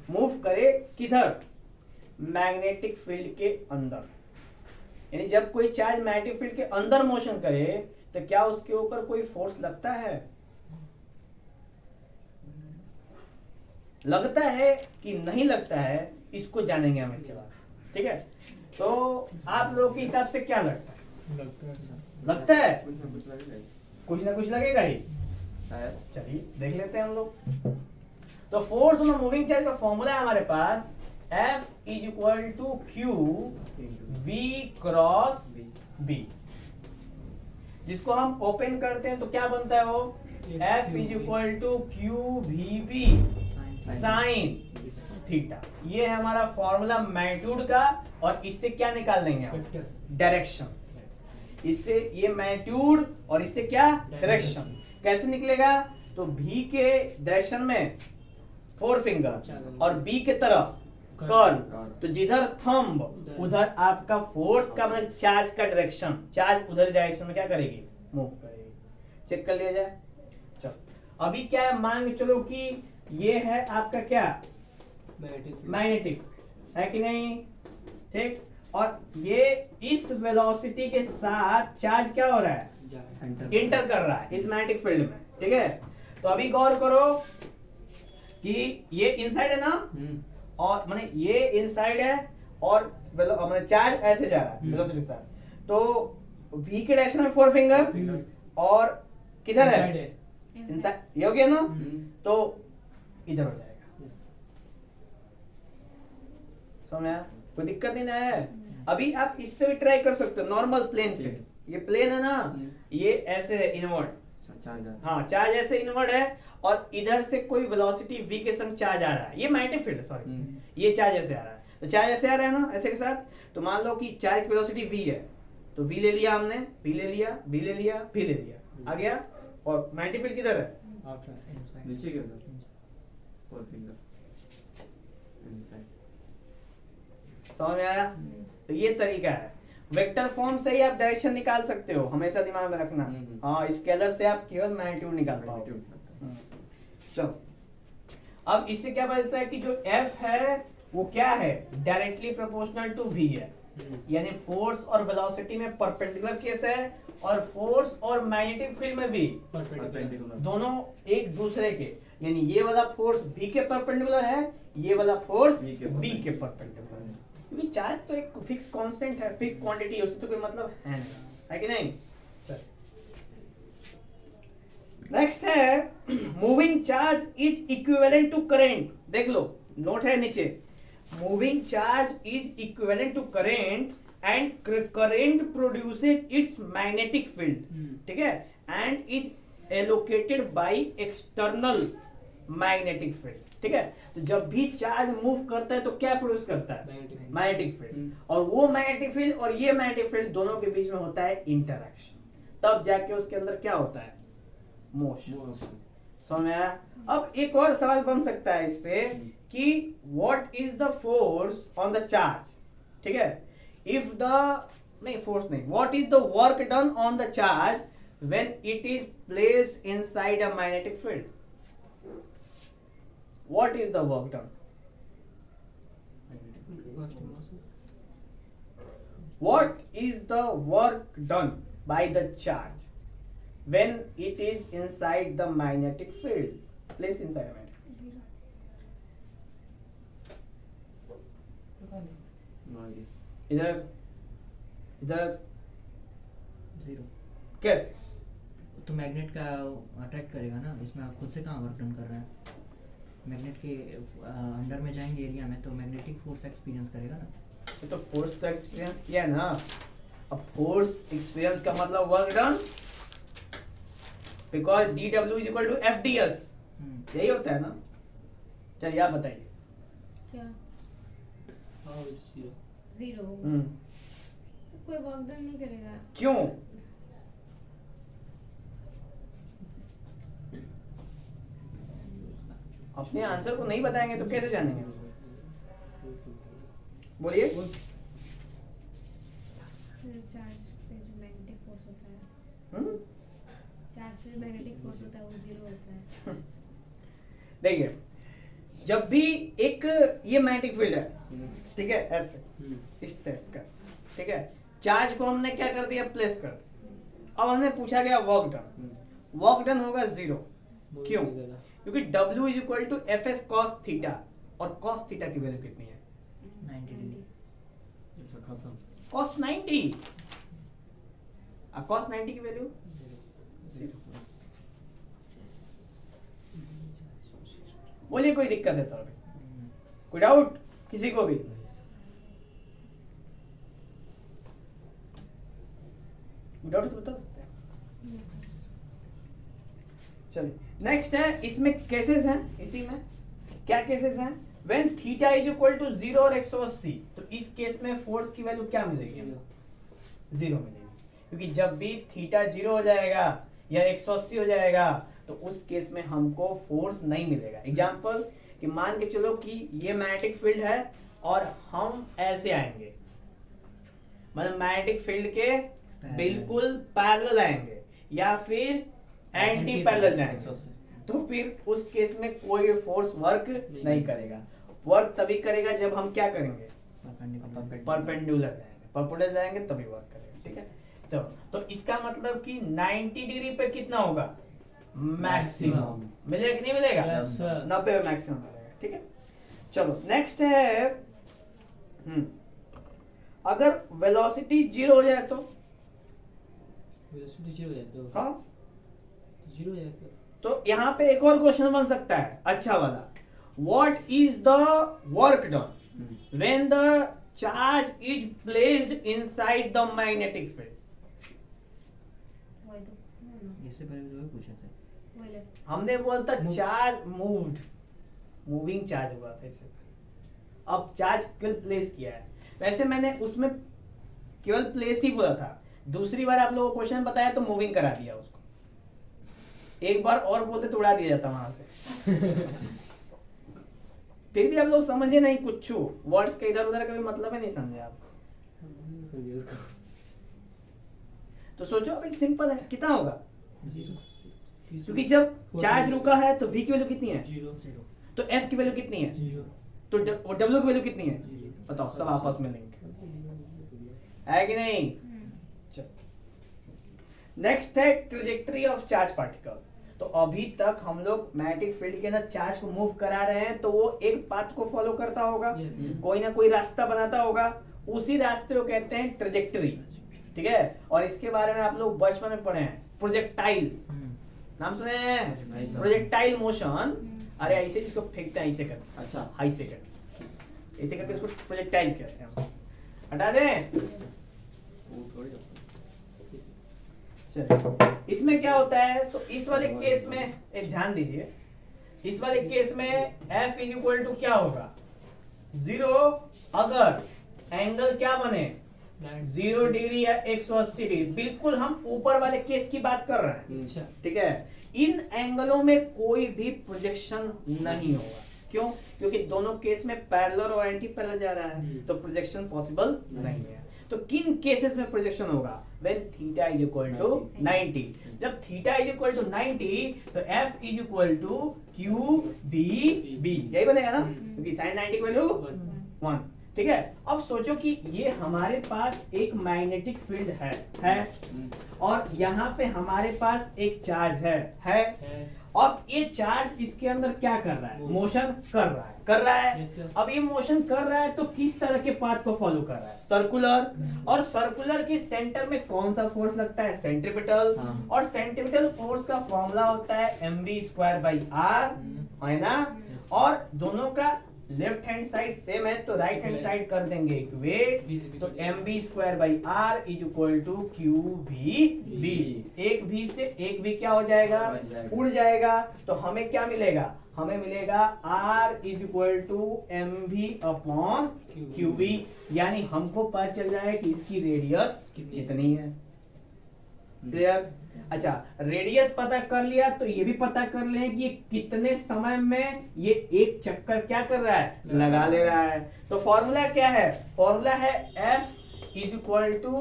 मूव करे किधर, मैग्नेटिक फील्ड के अंदर। यानी जब कोई चार्ज मैग्नेटिक फील्ड के अंदर मोशन करे तो क्या उसके ऊपर कोई फोर्स लगता है, लगता है कि नहीं लगता है, इसको जानेंगे हम इसके बाद। ठीक है, तो आप लोगों के हिसाब से क्या लगता है? लगता है कुछ ना कुछ लगेगा ही। कुछ ना कुछ लगेगा ही। शायद। चलिए देख लेते हैं हम लोग। तो फोर्स ऑन मूविंग चार्ज का फॉर्मूला है हमारे पास F is equal to Q V cross B, जिसको हम ओपन करते हैं तो क्या बनता है वो, F is equal to Q V B sine theta. ये है हमारा फॉर्मूला मैग्नीट्यूड का, और इससे क्या निकाल लेंगे हम, डायरेक्शन। इससे ये मैग्नीट्यूड और इससे क्या, डायरेक्शन। कैसे निकलेगा, तो V के डायरेक्शन में 4 फिंगर और B के तरफ कर्ल, तो जिधर थंब उधर आपका फोर्स का मतलब चार्ज का डायरेक्शन, चार्ज उधर डायरेक्शन में क्या करेगी, मूव करेगी। चेक कर लिया जाए। चलो अभी क्या है, मान के चलो कि ये है आपका क्या, मैग्नेटिक, है कि नहीं, ठीक। और ये इस वेलोसिटी के साथ चार्ज क्या हो रहा है, इंटर कर रहा है इस मैग्नेटिक फील्ड में। ठीक है, तो अभी गौर करो कि ये इनसाइड है ना, और माने ये इनसाइड है और माने चार्ज ऐसे जा रहा है वेलोसिटी के साथ। तो V के डायरेक्शन में 4 फिंगर और किधर है, इनसाइड, ये हो गया ना, तो इधर हो जाएगा। समझ में आया, कोई दिक्कत नहीं ना है। अभी आप इस पे भी ट्राई कर सकते हो, नॉर्मल प्लेन पे। ये प्लेन है ना, ये ऐसे है इनवर्ड, हाँ चार्ज ऐसे इनवर्ड है, और इधर से कोई वेलोसिटी v के संग चार्ज आ रहा है, ये मैग्नेटिक फील्ड, सॉरी ये चार्ज ऐसे आ रहा है, तो चार्ज ऐसे आ रहा है ना, ऐसे के साथ। तो मान लो कि चार्ज की वेलोसिटी v है, तो v ले लिया हमने, v ले लिया, v ले लिया, v ले लिया, आ गया। और मैग्नेटिक फील्ड किधर है, नीचे क्यों था? 4 फिंगर इनसाइड। समझ में आया। तो ये तरीका है, वेक्टर फॉर्म से ही आप डायरेक्शन निकाल सकते हो, हमेशा दिमाग में रखना। हाँ, स्केलर से आप केवल मैग्नीट्यूड निकाल पाओगे। चलो अब इससे क्या पता चलता है कि जो F है वो क्या है, डायरेक्टली प्रोपोर्शनल टू V है, यानी फोर्स और वेलोसिटी में परपेंडिकुलर केस है, और फोर्स और मैग्नेटिक फील्ड में भी दोनों एक दूसरे के, यानी ये वाला फोर्स V के परपेंडिकुलर है, ये वाला फोर्स B के परपेंडिकुलर है। क्योंकि चार्ज तो एक फिक्स कांस्टेंट है, फिक्स क्वांटिटी है, उससे तो कोई मतलब है नहीं, है कि नहीं। चल नेक्स्ट है, moving charge is equivalent to current. देख लो, नोट है नीचे, moving charge is equivalent to current and current produces its magnetic field, ठीक है, and is allocated by external magnetic field. ठीक है, तो जब भी चार्ज मूव करता है तो क्या प्रोड्यूस करता है, मैग्नेटिक फील्ड, और वो मैग्नेटिक फील्ड और ये मैग्नेटिक फील्ड दोनों के बीच में होता है इंटरैक्शन, तब जाके उसके अंदर क्या होता है, मोशन। समझ में आया। अब एक और सवाल बन सकता है इस पे कि what is the force on the charge, ठीक है, इफ द नहीं फोर्स नहीं, what is the work done on the charge when it is placed inside a magnetic field. What is the work done? What is the work done by the charge when it is inside the magnetic field? Placed inside a magnetic field. इधर इधर zero. कैसे? तो magnet का attract करेगा ना, इसमें आप खुद से कहाँ वर्क डन कर रहे हैं। मैग्नेट के अंडर में जाएंगे एरिया में, तो मैग्नेटिक फोर्स एक्सपीरियंस करेगा ना। तो फोर्स तो एक्सपीरियंस किया ना, अब फोर्स एक्सपीरियंस का मतलब work done, because dW is equal to FDS, यही होता है ना। चलिए आप बताइए। क्या, जीरो, कोई वर्क डन नहीं करेगा। क्यों? अपने आंसर को नहीं बताएंगे तो कैसे जानेंगे, बोलिए। चार्ज पे जो चार्ज पे मैग्नेटिक फोर्स होता है वो जीरो होता है। देखिए जब भी एक ये मैग्नेटिक फील्ड है, ठीक है, ऐसे इस टाइप का, ठीक है, चार्ज को हमने क्या कर दिया, प्लेस कर दिया। अब हमने पूछा गया वर्क डन, वर्क डन होगा 0। क्यों? क्योंकि W is equal to F S cos theta, और कॉस थीटा की वैल्यू कितनी है? 90 डिग्री। ऐसा खत्म। कॉस 90, कॉस 90 की वैल्यू 0। बोलिए कोई दिक्कत है तो अभी? कोई डाउट किसी को भी? डाउट तो बता सकते हैं। चलिए नेक्स्ट है, इसमें केसेस हैं, इसी में क्या केसेस हैं? When theta is equal to 0 और 180, तो इस केस में फोर्स की वैल्यू क्या मिलेगी? 0 मिलेगी, क्योंकि जब भी थीटा 0 हो जाएगा या 180 हो जाएगा तो उस केस में हमको फोर्स नहीं मिलेगा। एग्जांपल कि मान के चलो कि ये मैग्नेटिक फील्ड है और हम ऐसे आएंगे, मतलब मैग्नेटिक फील्ड के बिल्कुल पैरेलल आएंगे या फिर एंटी पैरेलल जाएंगे, तो फिर उस केस में कोई फोर्स वर्क नहीं करेगा। वर्क तभी करेगा जब हम क्या करेंगे, परपेंडिकुलर जाएंगे, परपेंडिकुलर जाएंगे तभी वर्क करेगा। ठीक है, तो इसका मतलब कि 90 डिग्री पे कितना होगा, मैक्सिमम मिलेगा कि नहीं मिलेगा? 90 पे मैक्सिमम मिलेगा। ठीक है, चलो नेक्स्ट है, अगर वेलोसिटी 0 हो जाए तो? हाँ, 0 हो जाएगा। तो यहाँ पे एक और क्वेश्चन बन सकता है अच्छा वाला, what is the work done when the charge is placed inside the magnetic field? इससे पहले भी पूछा था, हमने बोला था चार्ज मूविंग चार्ज हुआ था इससे। अब चार्ज केवल प्लेस किया है, वैसे मैंने उसमें केवल प्लेस ही बोला था, दूसरी बार आप लोगों को क्वेश्चन बताया तो मूविंग करा दिया उसको, एक बार और बोलते तो उड़ा दिया जाता वहां से। फिर भी आप लोग समझे नहीं कुछ, वर्ड्स के इधर उधर का भी मतलब है नहीं समझे आप। तो सोचो अभी सिंपल है, कितना होगा? क्योंकि जब चार्ज रुका है तो V की वैल्यू कितनी है? 0। तो F की वैल्यू कितनी है? 0। तो W की वैल्यू कितनी है? बताओ, सब आपस में लिंक है कि नहीं? नेक्स्ट है ट्रेजेक्टरी ऑफ चार्ज पार्टिकल। तो अभी तक हम लोग मैग्नेटिक फील्ड के अंदर चार्ज को मूव करा रहे हैं, तो वो एक पाथ को फॉलो करता होगा, कोई ना कोई रास्ता बनाता होगा, उसी रास्ते को कहते हैं ट्रेजेक्टरी। ठीक है, और इसके बारे में आप लोग बचपन में पढ़े हैं, प्रोजेक्टाइल नाम सुने हैं? Projectile motion. अरे ऐसे इसको फेंकते हैं, ऐसे कर, अच्छा ऐसे कर, ऐसे करके इसको प्रोजेक्टाइल कहते हैं। हटा दें। वो थोड़ी चलिए, इसमें क्या होता है, तो इस वाले केस में एक ध्यान दीजिए, इस वाले केस में F इज इक्वल टू क्या होगा, 0, अगर एंगल क्या बने, 0 डिग्री या 180 डिग्री। बिल्कुल हम ऊपर वाले केस की बात कर रहे हैं। अच्छा ठीक है, इन एंगलों में कोई भी प्रोजेक्शन नहीं होगा। क्यों? क्योंकि दोनों केस में पैरेलल और एंटी पैरेलल जा रहा है, तो प्रोजेक्शन पॉसिबल नहीं है। तो किन केसेस में प्रोजेक्शन होगा? When theta is equal to 90। जब थीटा इज इक्वल टू 90 तो F is equal to QBB, यही बनेगा ना, क्योंकि sin 90 की वैल्यू 1। ठीक है, अब सोचो कि ये हमारे पास एक मैग्नेटिक फील्ड है और यहाँ पे हमारे पास एक चार्ज है और ये चार्ज इसके अंदर क्या कर रहा है, मोशन कर रहा है। Yes, sir. अब ये मोशन कर रहा है तो किस तरह के पाथ को फॉलो कर रहा है, सर्कुलर। और सर्कुलर के सेंटर में कौन सा फोर्स लगता है, सेंट्रीपिटल। हाँ। और सेंट्रीपिटल फोर्स का फॉर्मूला होता है mv²/r, है ना। और दोनों का लेफ्ट हैंड साइड सेम है तो राइट हैंड साइड कर देंगे इक्वेट, तो mv²/r is equal to QVB। एक भी से एक भी क्या हो जाएगा, उड़ जाएगा। तो हमें क्या मिलेगा, हमें मिलेगा R is equal to mv/QB, यानी हमको पता चल जाए कि इसकी रेडियस कितनी है। क्लियर? अच्छा, रेडियस पता कर लिया तो ये भी पता कर लें कि कितने समय में ये एक चक्कर क्या कर रहा है, लगा ले रहा है। तो फॉर्मूला क्या है, फॉर्मूला है F is equal to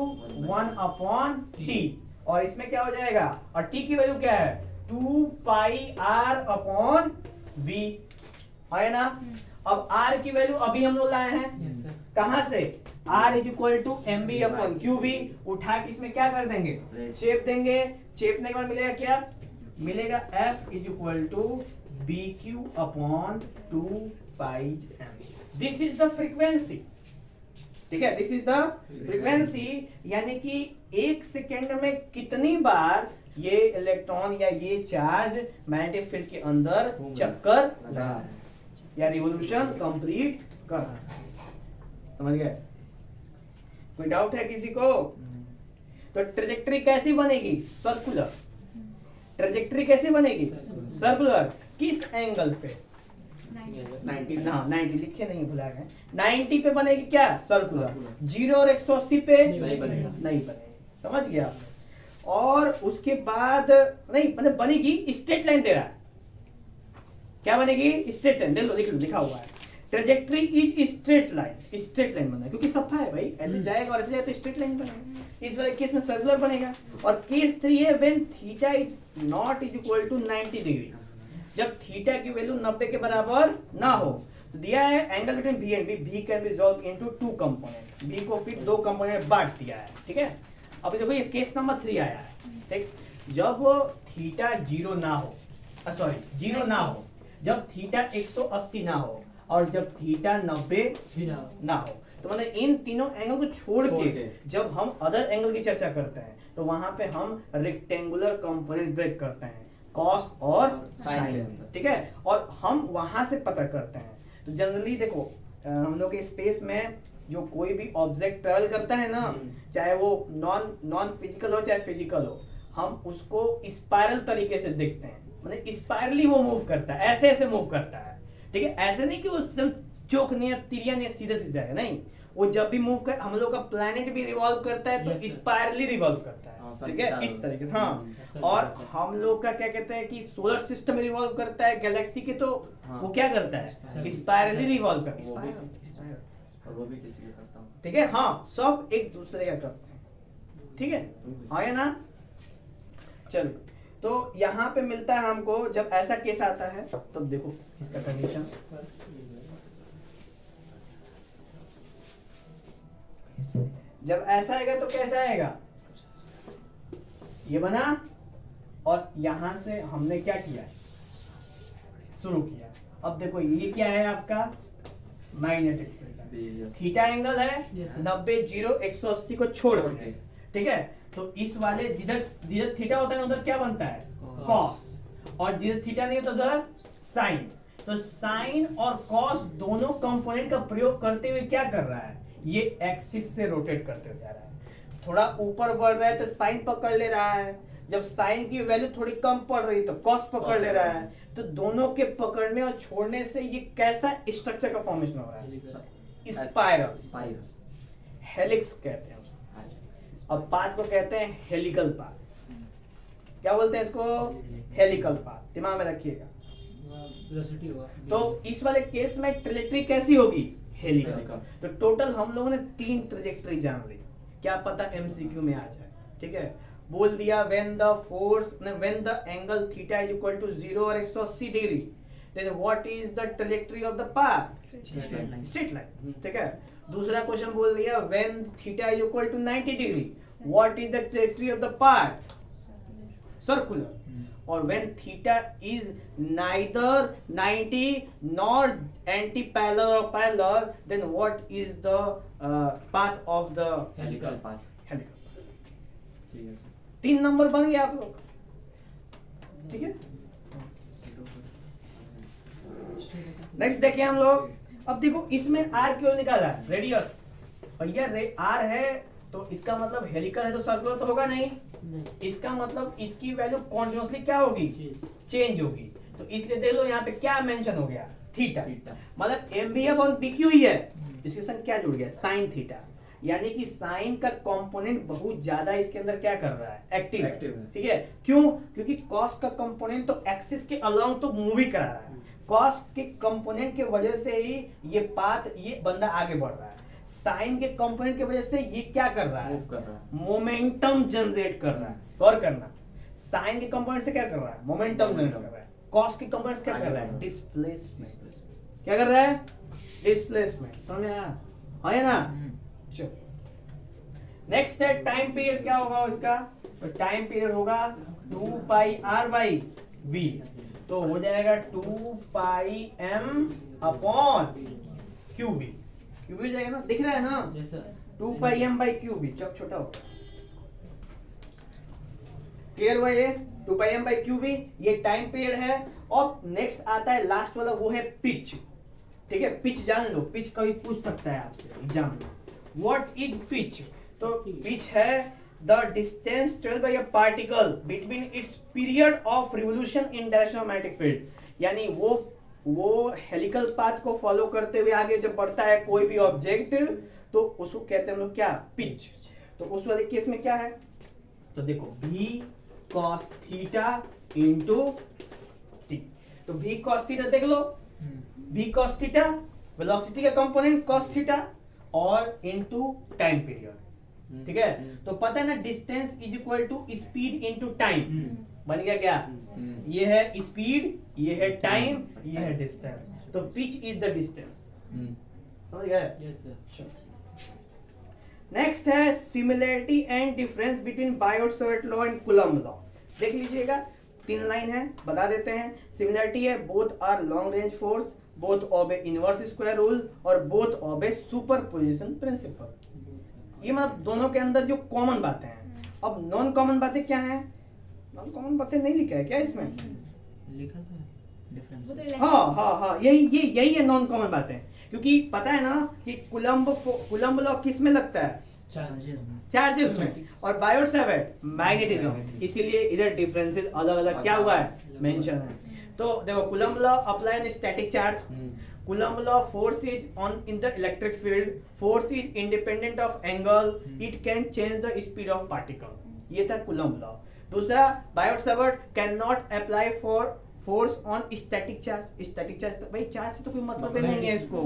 1/T, और इसमें क्या हो जाएगा, और टी की वैल्यू क्या है 2 पाई आर अपॉन वी, है ना। अब आर की वैल्यू अभी हम लोग लाए हैं यस सर। कहां से, R is equal to M B upon Q B, उठा के इसमें क्या कर देंगे, चेप देंगे, चेपने के बाद मिलेगा क्या, मिलेगा F is equal to B Q upon 2 pi M. This is the frequency, ठीक है, दिस इज द फ्रीक्वेंसी, यानी कि एक सेकेंड में कितनी बार ये इलेक्ट्रॉन या ये चार्ज मैग्नेटिक फील्ड के अंदर चक्कर लगा है या रिवोल्यूशन कंप्लीट कर रहा है। समझ गए, कोई डाउट है किसी को। तो ट्रेजेक्टरी कैसी बनेगी, सर्कुलर, ट्रेजेक्टरी कैसी बनेगी सर्कुलर, किस एंगल पे, 90 लिखे नहीं भुला गए, 90 पे बनेगी क्या सर्कुलर, 0 और 180 पे नहीं बनेगा। नहीं बनेगी, समझ गया। और उसके बाद नहीं मतलब बनेगी स्ट्रेट लाइन दे रहा है, क्या बनेगी स्ट्रेट लाइन, देख लो लिखा हुआ है trajectory is straight line, straight line बना है क्योंकि सफा है भाई, ऐसे जाएगा और ऐसे जाए तो स्ट्रेट लाइन बनेगा। इस वाले केस में सर्कुलर बनेगा। और केस 3 है when theta is not is equal to 90 degree, जब थीटा की वैल्यू 90 के बराबर ना हो। तो दिया है angle between B and B, B can be resolve into 2 component, बी को फिर 2 कंपोनेंट में बांट दिया है, ठीक है। अब देखो ये केस नंबर 3 आया है, ठीक, जब थीटा 0 ना हो, सॉरी 0 ना हो, जब थीटा 180 ना हो और जब थीटा 90 ना हो, तो मतलब इन तीनों एंगल को छोड़ के जब हम अदर एंगल की चर्चा करते हैं तो वहां पे हम रेक्टेंगुलर कंपोनेंट ब्रेक करते हैं, कॉस और साइन, ठीक है, और हम वहां से पता करते हैं। तो जनरली देखो हम लोग के स्पेस में जो कोई भी ऑब्जेक्ट ट्रेवल करता है ना, चाहे वो नॉन फिजिकल हो चाहे फिजिकल हो, हम उसको स्पाइरल तरीके से देखते हैं, मतलब स्पाइरली वो मूव करता है, ऐसे ऐसे मूव करता है, ठीक है। ऐसे नहीं कि वो चौक नहीं तिरिया नहीं सीधे सीधे जाएगा, नहीं, वो जब भी मूव कर, हम लोग का प्लैनेट भी रिवॉल्व करता है तो स्पाइरली रिवॉल्व करता है, ठीक है, इस तरीके से। हाँ, और हम लोग का क्या कहते हैं कि सोलर सिस्टम रिवॉल्व करता है गैलेक्सी के, तो वो क्या करता है स्पाइरली रिवॉल्व करता है, और वो भी किसी का करता हूँ, ठीक है। हाँ, सब एक दूसरे का करते हैं, ठीक है, हाँ या ना। चलो, तो यहाँ पे मिलता है हमको जब ऐसा केस आता है, तब देखो इसका कंडीशन, जब ऐसा आएगा तो कैसा आएगा, ये बना और यहां से हमने क्या किया, शुरू किया। अब देखो ये क्या है आपका मैग्नेटिक फील्ड, थीटा एंगल है 90 0 180 को छोड़ के, ठीक है। तो इस वाले जिधर थीटा होता है उधर क्या बनता है कॉस, और जिधर थीटा नहीं होता उधर साइन। तो साइन और कॉस दोनों कंपोनेंट का प्रयोग करते हुए क्या कर रहा है, ये एक्सिस से रोटेट करते हुए जा रहा है। थोड़ा ऊपर बढ़ रहा है तो साइन पकड़ ले रहा है, जब साइन की वैल्यू थोड़ी कम पड़ रही तो कॉस पकड़ ले रहा है। तो दोनों के पकड़ने और छोड़ने से ये कैसा स्ट्रक्चर का फॉर्मेशन हो रहा है, स्पाइरल, हेलिक्स कहते हैं उसको, और पाथ को कहते हैं हेलिकल पाथ। क्या बोलते हैं इसको, हेलिकल पाथ, दिमाग में रखिएगा। तो इस वाले केस में ट्रेजेक्टरी कैसी होगी, हेलिकल। तो टोटल हम लोगों ने 3 ट्रेजेक्टरी जान ली, क्या पता एमसीक्यू में आ जाए, ठीक है। बोल दिया when the angle theta is equal to 0 और 180 degree, then what is the trajectory of the path, straight line, ठीक है। दूसरा क्वेश्चन बोल दिया when theta is equal to 90 degree, what is the trajectory of the path, circular. और when theta is neither 90 nor anti-parallel or parallel, then what is the path of the helical path, helical? ठीक है sir. 3 number बन गया आप लोग, ठीक है। Next देखिए हम लोग, अब देखो इसमें r क्यों निकाला है, रेडियस, भैया r है तो इसका मतलब हेलिकल है तो सर्कुलर तो होगा नहीं, इसका मतलब इसकी वैल्यू कॉन्टिन्यूअसली क्या होगी, चेंज होगी। तो इसलिए देख लो यहाँ पे क्या मेंशन हो गया, थीटा, मतलब M B upon P Q ही है, इसके संग क्या जुड़ गया, साइन थीटा, यानी कि साइन का कंपोनेंट बहुत ज्यादा इसके अंदर क्या कर रहा है, एक्टिव है, ठीक है। क्यों, क्योंकि कॉस का कंपोनेंट तो एक्सिस के अलाउंग तो मूव ही करा रहा है, कॉस के कंपोनेंट के वजह से ही ये पाथ, ये बंदा आगे बढ़ रहा है। साइन के कंपोनेंट की वजह से ये क्या कर रहा है, मूव कर रहा है। मोमेंटम जनरेट कर रहा है। गौर करना, साइन के कंपोनेंट से क्या कर रहा है, मोमेंटम जनरेट कर रहा है। कॉस के कंपोनेंट से क्या कर रहा है, डिस्प्लेसमेंट। क्या कर रहा है, डिस्प्लेसमेंट। समझ में आया, हाँ या ना। चलो नेक्स्ट है टाइम पीरियड। क्या होगा इसका, तो टाइम पीरियड होगा 2 पाई r बाई v, तो हो जाएगा 2 पाई m अपॉन QV। QV हो जाएगा ना, दिख रहा है ना, Yes sir. 2 pi m by QV। जब छोटा होगा, क्लियर हुआ ये, 2 पाई m बाई QV ये टाइम पीरियड है। और नेक्स्ट आता है लास्ट वाला, वो है पिच। ठीक है, पिच जान लो, पिच कभी पूछ सकता है आपसे एग्जाम में, व्हाट इज पिच। तो पिच है the distance travelled by a particle between its period of revolution in direction of magnetic field. यानी वो हेलिकल पाथ को फॉलो करते हुए आगे जब बढ़ता है कोई भी ऑब्जेक्ट, तो उसको कहते हैं हम लोग क्या, पिच। तो उस वाले केस में क्या है, तो देखो v cos theta into t। तो v cos थीटा देख लो, v cos थीटा वेलोसिटी का कंपोनेंट cos थीटा और इनटू टाइम पीरियड। ठीक है, तो पता है ना distance is equal to speed into time. बन गया क्या, ये है स्पीड, ये है टाइम, ये है डिस्टेंस। तो पिच इज द डिस्टेंस। समझ गए। Yes sir. नेक्स्ट है similarity and difference between Biot-Savart law and coulomb law. देख लीजिएगा, 3 लाइन है, बता देते हैं। सिमिलरिटी है both are long range force, both obey inverse square rule और बोथ ओबे सुपरपोजिशन प्रिंसिपल। ये मतलब दोनों के अंदर जो कॉमन बातें हैं। अब नॉन कॉमन बातें क्या हैं, नॉन कॉमन बातें नहीं लिखा है क्या इसमें, लिखा तो है वो तो डिफरेंस। हाँ, यही है नॉन कॉमन बातें। क्योंकि पता है ना कि कूलम्ब लॉ किस में लगता है, चार्जेस में, और बायोट-सावर्ट मैग्नेटिज्म। इसीलिए इधर डिफरेंसेस अलग अलग क्या हुआ है, मेंशन है। तो देखो coulomb law apply in static charge, coulomb law force is on in the electric field, force is independent of angle, it can change the speed of particle. ये था कूलम्ब लॉ। दूसरा Biot-Savart can not apply for force on static charge. Static charge भाई charge से तो कोई मतलब ही नहीं है इसको,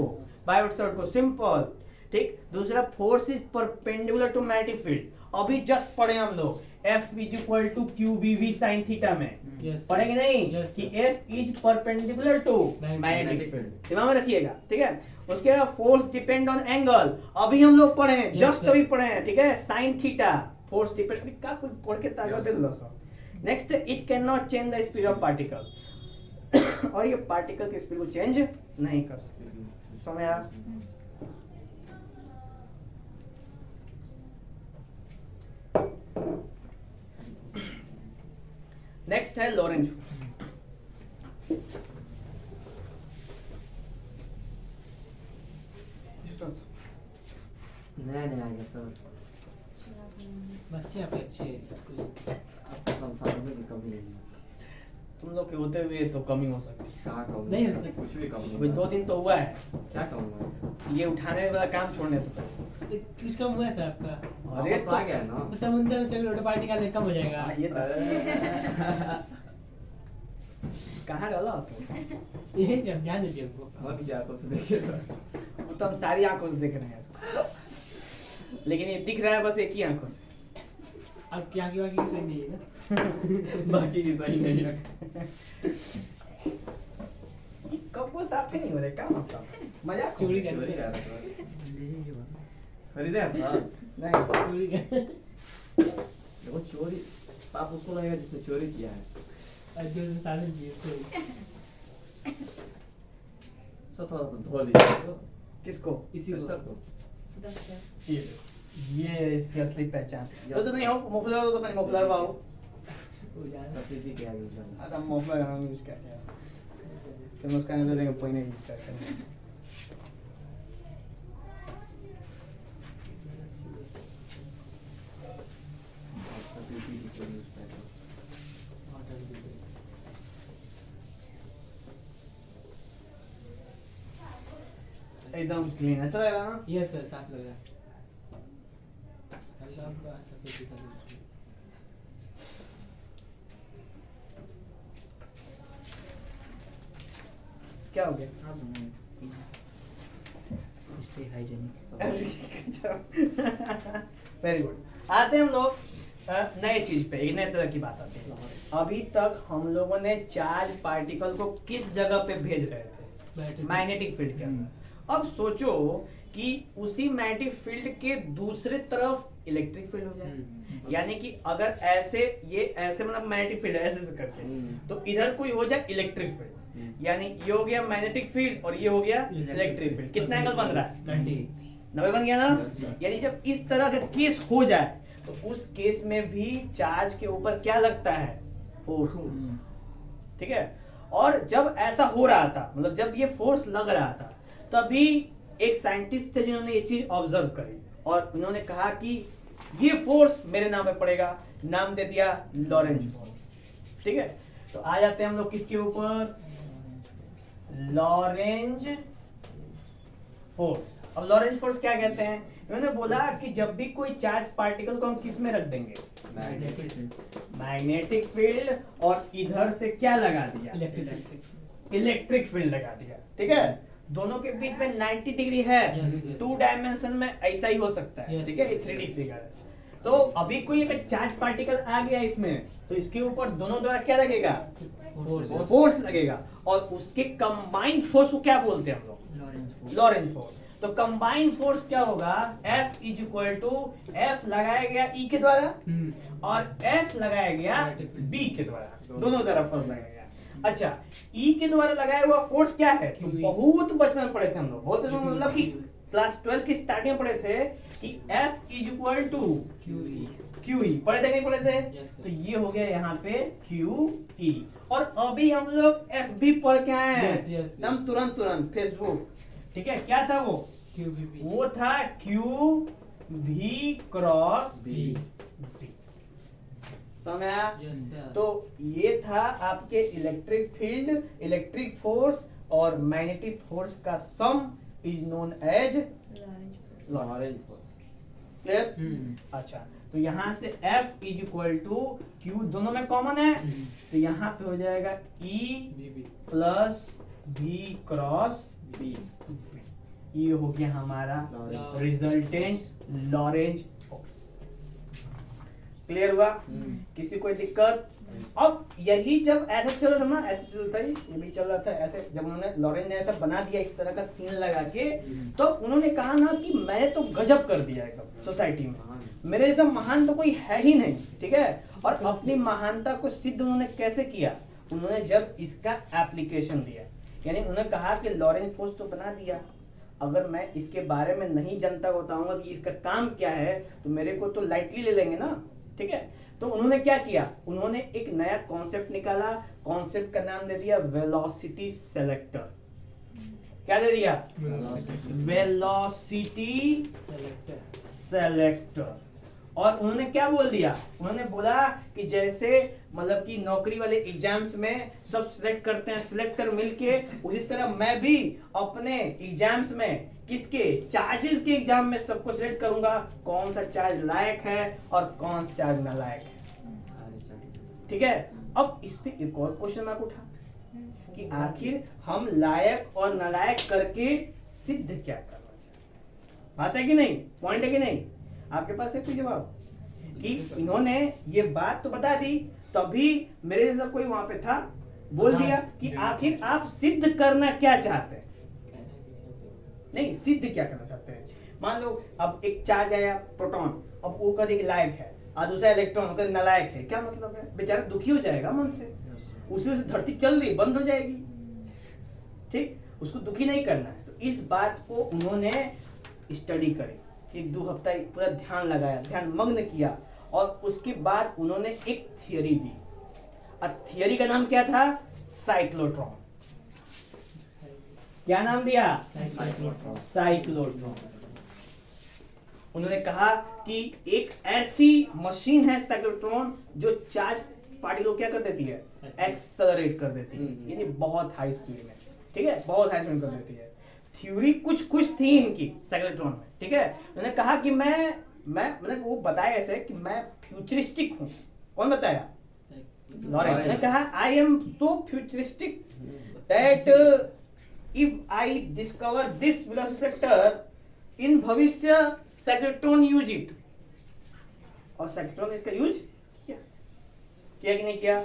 बायोट-सावर्ट को, सिंपल। ठीक, दूसरा force is perpendicular to magnetic field. अभी जस्ट पढ़े हम लोग F is equal to QBV sin theta में, Yes sir. पढ़ेंगे नहीं Yes, कि sir. F is perpendicular to magnetic field, दिमाग में रखिएगा। ठीक है, उसके बाद फोर्स डिपेंड ऑन एंगल, अभी हम लोग पढ़े हैं, Yes, जस्ट sir. अभी पढ़े हैं। ठीक है, sin थीटा फोर्स डिपेंड, अभी क्या कुछ पढ़ के ताकत Yes, दे sir. लो सब। Next, it can not change the speed of particle, और ये पार्टिकल की स्पीड को चेंज नहीं कर सकते। समझ आया। नेक्स्ट है लॉरेंज नया नया आएगा सर। बच्चे आपके अच्छे हैं। आपको संसाधनों की कमी नहीं है। तुम लोग के होते हुए तो कमी हो सकती कहाँ कम नहीं है हो सर, सकती। कुछ भी कम है। नहीं। 2 दिन तो हुआ है क्या कम हुआ? ये उठाने वाला काम छोड़ने से पहले। किस कम हुआ है सर आपका? अरे वापस तो आ गया ना। तो समुद्र में से रोटी पार्टी का कम हो जाएगा। हाँ, ये तो अरे, कहाँ डाला तो यही जब ध्यान दीजिए हमको। हम क्या तो से देखिए सर। वो तो हम सारी आंखों से देख रहे हैं इसको, लेकिन ये दिख रहा है बस एक ही आंखों से। अब क्या की बाकी सही नहीं है ना। बाकी की सही नहीं है। कब वो साफ ही नहीं हो रहे, क्या मतलब मजाक हो चोरी रहा है? चोरी कर रहा था। लीजिए बाबा। खरीदे हैं सर। नहीं, चोरी का देखो चोरी, पाप उसको लगेगा जिसने चोरी किया है। जो से साधन किए चोरी। सर थोड़ा धो लीजिए इसको। किसको, इसी को। सिस्टर को। ये इसकी असली पहचान। Yes. तो नहीं हो मफलर हो तो नहीं मफलर बाबू, हो जाए। सफेदी के आगे उजाला। आता मफलर का यूज कर लिया तो मुस्कान दे देंगे, कोई नहीं यूज करते। सफेदी की चोरी उस पे। एकदम क्लीन, अच्छा लग रहा है ना। यस सर, साफ लग रहा है। अल्लाह का सफेद दिखा दीजिए। क्या हो गया, स्टे हाइजेनिक। Very good. आते हैं हम लोग नए चीज पे, एक नए तरह की बात आती है। अभी तक हम लोगों ने चार्ज पार्टिकल को किस जगह पे भेज रहे थे? मैग्नेटिक फील्ड के अंदर। अब सोचो कि उसी मैग्नेटिक फील्ड के दूसरे तरफ इलेक्ट्रिक फील्ड हो जाए, यानी कि अगर ऐसे ये ऐसे मतलब मैग्नेटिक फील्ड ऐसे करके, तो इधर कोई हो जाए इलेक्ट्रिक फील्ड, यानी ये हो गया मैग्नेटिक फील्ड और ये हो गया इलेक्ट्रिक फील्ड। कितना एंगल बन रहा है? 90 बन गया ना। यानी जब इस तरह का केस हो जाए तो उस केस में भी चार्ज के ऊपर क्या लगता है? फोर्स। ठीक है। और जब ऐसा हो रहा था, मतलब जब ये फोर्स लग रहा था, तभी एक साइंटिस्ट थे जिन्होंने ये चीज ऑब्जर्व करी और उन्होंने कहा कि ये फोर्स मेरे नाम पे पड़ेगा, नाम दे दिया लॉरेंज फोर्स। ठीक है। तो आ जाते हैं हम लोग किसके ऊपर? Lorentz force. अब लॉरेंज फोर्स क्या कहते हैं? उन्होंने बोला कि जब भी कोई चार्ज पार्टिकल को हम किस में रख देंगे? मैग्नेटिक फील्ड, और इधर से क्या लगा दिया? इलेक्ट्रिक फील्ड लगा दिया। ठीक है। दोनों के बीच में 90 डिग्री है। 2 डायमेंशन में ऐसा ही हो सकता है। ठीक है। 3D फिगर है। तो अभी कोई अगर चार्ज पार्टिकल आ गया इसमें, तो इसके ऊपर दोनों द्वारा क्या लगेगा? फोर्स लगेगा। और उसके कंबाइंड फोर्स को क्या बोलते हैं हम लोग? Lorentz force. तो कंबाइंड फोर्स क्या होगा? F is equal to F लगाया गया E के द्वारा और F लगाया गया B के द्वारा, दोनों तरफ फोर्स लगाया गया। अच्छा, E के द्वारा लगाया हुआ फोर्स क्या है? तो बहुत बचपन में पढ़े थे हम लोग, बहुत बचपन में मतलब कि क्लास 12 की स्टार्टिंग में पढ़े थे कि F is equal to QE। पढ़े थे नहीं पढ़े थे? तो ये हो गया यहाँ पे QE। और अभी हम लोग FB पढ़ के आए हैं एकदम तुरंत फेसबुक। ठीक है। क्या था वो? वो था QV क्रॉस B। समझ में आया? तो ये था आपके इलेक्ट्रिक फील्ड, इलेक्ट्रिक फोर्स और मैग्नेटिक फोर्स का sum is known as Lorentz force. Clear? अच्छा, तो यहाँ से F is equal to Q, दोनों में कॉमन है, तो यहाँ पे हो जाएगा E plus B cross B। ये हो गया हमारा रिजल्टेंट लॉरेंज फोर्स। क्लियर हुआ? किसी कोई दिक्कत? अब यही जब ऐसा चल रहा था ना, ऐसे चलता ही ये भी चल रहा था ऐसे, जब उन्होंने लॉरेंज ने ऐसा बना दिया इस तरह का सीन लगा के, तो उन्होंने कहा ना कि मैंने तो गजब कर दिया एकदम सोसाइटी में, मेरे जैसा महान तो कोई है ही नहीं। ठीक है। और अपनी महानता को सिद्ध उन्होंने कैसे किया? उन्होंने जब इसका एप्लीकेशन दिया, यानी उन्होंने कहा कि लॉरेंज फोर्स तो बना दिया, अगर मैं इसके बारे में नहीं जनता को बताऊंगा कि इसका काम क्या है, तो मेरे को तो लाइटली ले लेंगे ना। ठीक है। तो उन्होंने क्या किया? उन्होंने एक नया कॉन्सेप्ट निकाला, कॉन्सेप्ट का नाम दे दिया वेलोसिटी सेलेक्टर। क्या दे दिया? Velocity selector. और उन्होंने क्या बोल दिया? उन्होंने बोला कि जैसे मतलब कि नौकरी वाले एग्जाम्स में सब सिलेक्ट करते हैं सिलेक्टर मिलके, उसी तरह मैं भी अपने एग्जाम्स में किसके? चार्जेस के एग्जाम में सबको सिलेक्ट करूंगा, कौन सा चार्ज लायक है और कौन सा चार्ज नालायक है। ठीक है। अब इस पे एक और क्वेश्चन मार्क उठा कि आखिर हम लायक और नालायक करके सिद्ध क्या करना चाहते? बात है कि नहीं? पॉइंट है कि नहीं? आपके पास है कोई जवाब? कि इन्होंने ये बात तो बता दी, तभी मेरे जैसा कोई वहां पे था, बोल दिया कि आखिर आप सिद्ध करना क्या चाहते हैं? नहीं, सिद्ध क्या करना चाहते हैं? मान लो अब एक चार्ज आया प्रोटॉन, अब वो कभी लायक है और दूसरा इलेक्ट्रॉन कभी नालायक है, क्या मतलब है? बेचारा दुखी हो जाएगा मन से, उसी वजह से धरती चल रही बंद हो जाएगी। ठीक, उसको दुखी नहीं करना है। तो इस बात को उन्होंने स्टडी करी, 1-2 हफ्ता पूरा ध्यान लगाया, ध्यान मग्न किया, और उसके बाद उन्होंने एक थियरी दी। थियरी का नाम क्या था? साइक्लोट्रॉन। क्या नाम दिया? साइक्लोट्रॉन। उन्होंने कहा कि एक ऐसी मशीन है साइक्लोट्रॉन जो चार्ज पार्टिकल को क्या कर देती है? एक्सेलरेट कर देती है, यानी बहुत हाई स्पीड में। ठीक है, बहुत हाई स्पीड कर देती है। थ्योरी कुछ थी इनकी साइक्लोट्रॉन में। ठीक है। उन्होंने कहा कि मैं मतलब वो बताया ऐसे कि मैं फ्यूचरिस्टिक हूँ। कौन बताया? लॉरेंज ने कहा I am so futuristic that if I discover this velocity selector in भविष्य साइक्लोट्रॉन यूज इट, और साइक्लोट्रॉन ने इसका यूज किया कि नहीं किया?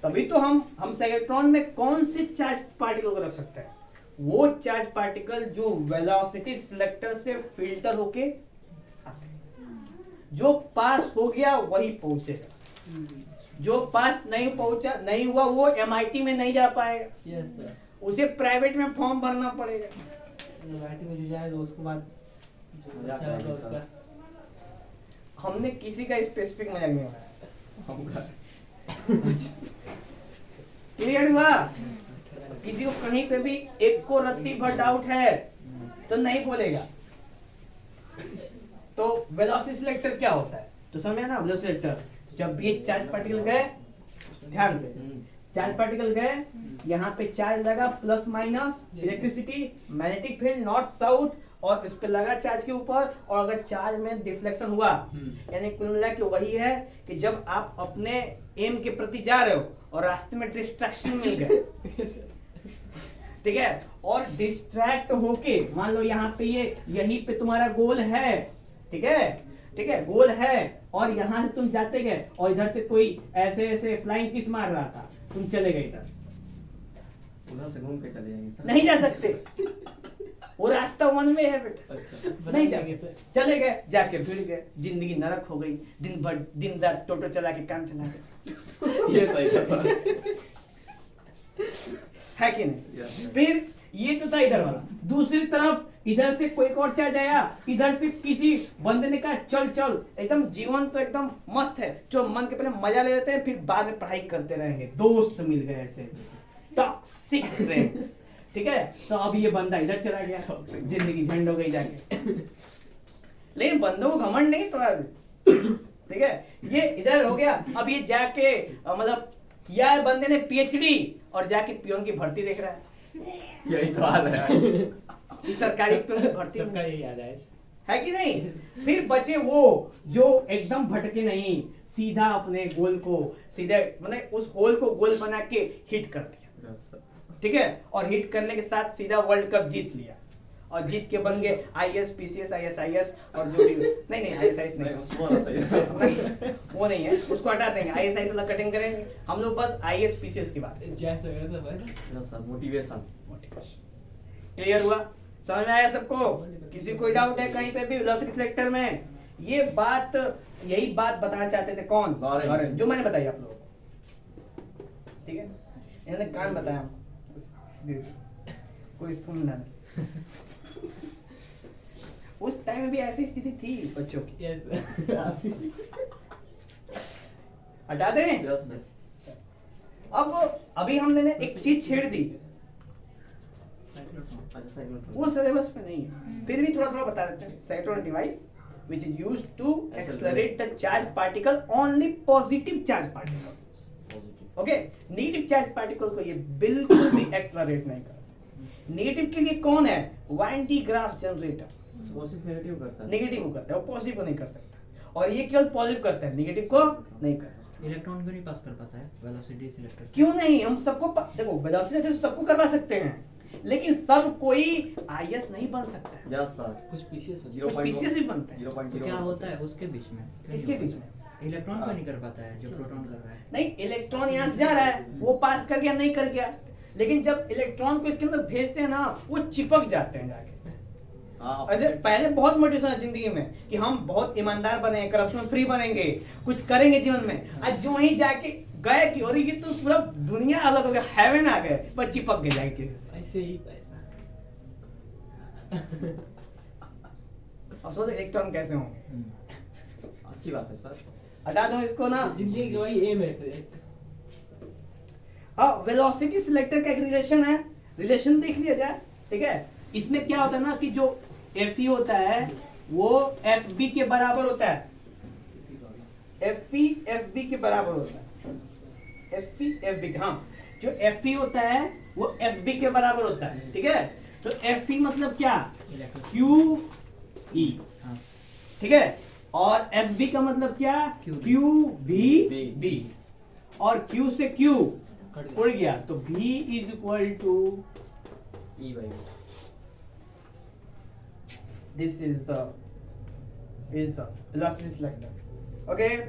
तभी तो हम साइक्लोट्रॉन में कौन से चार्ज पार्टिकल को रख सकते हैं? वो चार्ज पार्टिकल जो वेलोसिटी सिलेक्टर से फिल्टर होके आते हैं। जो पास हो गया वही पहुंचेगा, जो पास नहीं हुआ वो MIT में नहीं जा पाएगा, यस सर। उसे प्राइवेट में फॉर्म भरना पड़ेगा। यूनिवर्सिटी में जो जाएगा उसके बाद जो मजाक जाएगा नहीं उसका हमने किसी का स्पेसिफिक मजाक नहीं बनाया। होगा। क्लियर हुआ? किसी को कहीं पे भी एक को रत्ती भर डाउट है तो नहीं बोलेगा। तो वेलोसिटी सिलेक्टर क्या होता है तो समझे ना? वेलोसिटी सिलेक्टर, जब ये चार्ज पार्टिकल गए, ध्यान से, चार्ज पार्टिकल गए, यहाँ पे चार्ज लगा plus minus, electricity, magnetic field north south, और इस पे लगा चार्ज के ऊपर, और अगर चार्ज में डिफ्लेक्शन हुआ, यानी कुल मिला के वही है कि जब आप अपने एम के प्रति जा रहे हो और रास्ते में डिस्ट्रैक्शन मिल गए, ठीक है, और डिस्ट्रैक्ट होके मान लो यहाँ पे यहीं पे तुम्हारा गोल है, ठीक है, गोल है, और यहाँ से तुम जाते गए और इधर से कोई ऐसे फ्लाइंग किस मार रहा था, तुम चले गए इधर, उधर से घूम के चले जाएंगे सर। नहीं जा सकते, वो रास्ता वन में है बेटा, अच्छा। नहीं जाएंगे, चले गए, जाके भिड़ गए, जिंदगी नरक हो गई, दिन रात टोटो चला के काम चला गए। ये सही था सर। है कि नहीं? Yes, फिर ये तो था इधर वाला, दूसरी तरफ इधर से कोई और चार्ज आया, इधर से किसी बंदे ने कहा चल चल, एकदम जीवन तो एकदम मस्त है, जो मन के पहले मजा ले लेते हैं, फिर बाद में पढ़ाई करते रहेंगे, दोस्त मिल गए ऐसे टॉक्सिक फ्रेंड्स, ठीक है, तो अब ये बंदा इधर चला गया, जिंदगी झंड हो गई जाके। लेकिन बंदों को घमंड नहीं थोड़ा, ठीक है, ये इधर हो गया, अब ये जाके मतलब किया है बंदे ने PhD, और जाके पियोन की भर्ती देख रहा है, यही तो हाल है। इस सरकारी पियोन की भर्ती सबका यही हाल है कि नहीं? फिर बचे वो जो एकदम भटके नहीं, सीधा अपने गोल को सीधे मतलब उस होल को गोल बना के हिट कर दिया, Yes, sir। ठीक है, और हिट करने के साथ सीधा वर्ल्ड कप जीत लिया, और जीत के बन गए IAS PCS ISIS और जो भी नहीं ISIS नहीं, नहीं, उसको वाला सही है। नहीं, वो नहीं है, उसको हटा देंगे, ISIS वाला कटिंग करेंगे हम लोग, बस IAS PCS की बात है। जैसे वगैरह सब है। Yes, sir, motivation। क्लियर हुआ? समझ में आया सबको? किसी कोई डाउट है कहीं पे भी वेलोसिटी सिलेक्टर में? ये बात, यही बात बताना चाहते थे कौन? लॉरेंट। जो मैंने बताई आप लोगों को, ठीक है, इन्होंने कान बताया हमको, कोई सुन ना। उस टाइम में भी ऐसी स्थिति थी बच्चों की, यस। हटा दें? Yes, sir। अब अभी हमने एक चीज छेड़ दी, अच्छा, cyclotron। वो सिलेबस में नहीं है, फिर भी थोड़ा थोड़ा बता देते हैं। Cyclotron device which is used to accelerate the charge particle, only positive charge particles, Positive। okay, negative charge particles को ये बिल्कुल भी एक्सेलरेट नहीं करता। नेगेटिव के लिए कौन है? वाइन डी ग्राफ जनरेटर, वो सिर्फ नेगेटिव करता है। नेगेटिव को करता है, वो पॉजिटिव को नहीं कर सकता, और ये केवल पॉजिटिव करता है, नेगेटिव को नहीं कर सकता। इलेक्ट्रॉन क्यों नहीं पास कर पाता है वेलोसिटी सिलेक्टर? क्यों नहीं? हम सबको देखो, वेलोसिटी तो सबको करवा सकते हैं, लेकिन सब कोई IS नहीं बन सकता है, Yes, sir। कुछ पीसीएस कुछ PCS भी बनते हैं। 0.01। तो क्या होता है उसके बीच में? क्यों इसके नहीं बीच होता? में इलेक्ट्रॉन क्यों नहीं कर पाता है जो प्रोटॉन कर रहा है? नहीं, इलेक्ट्रॉन यहाँ से जा रहा है, वो पास कर गया, नहीं कर गया, लेकिन जब इलेक्ट्रॉन को इसके अंदर भेजते हैं ना, वो चिपक जाते हैं जाके। हाँ, ऐसे पहले बहुत मोटिवेशन है जिंदगी में कि हम बहुत ईमानदार बने, करप्शन फ्री बनेंगे, कुछ करेंगे जीवन में, आज जो वहीं जाके गए कि और ये तो पूरा दुनिया अलग हो गया, हेवन आ गए, पर चिपक गए जाके किसी से। ऐसे ही पैसा। और सोचो इलेक्ट्रॉन कैसे होंगे। अच्छी बात है सर। हटा दो इसको ना। जिंदगी की वही एम है सर। अब वेलोसिटी सिलेक्टर का एक रिलेशन है, रिलेशन देख लिया जाए, ठीक है। इसमें क्या होता है ना कि जो Fe होता है वो Fb के बराबर होता है, Fb के बराबर होता है, Fb, हाँ, जो Fe होता है वो Fb के बराबर होता है, ठीक है। तो Fe मतलब क्या? QE, हाँ। ठीक है, और Fb का मतलब क्या? QVB, और Q से Q उड़ गया तो V is equal to E by this is the elasticity like that. Okay.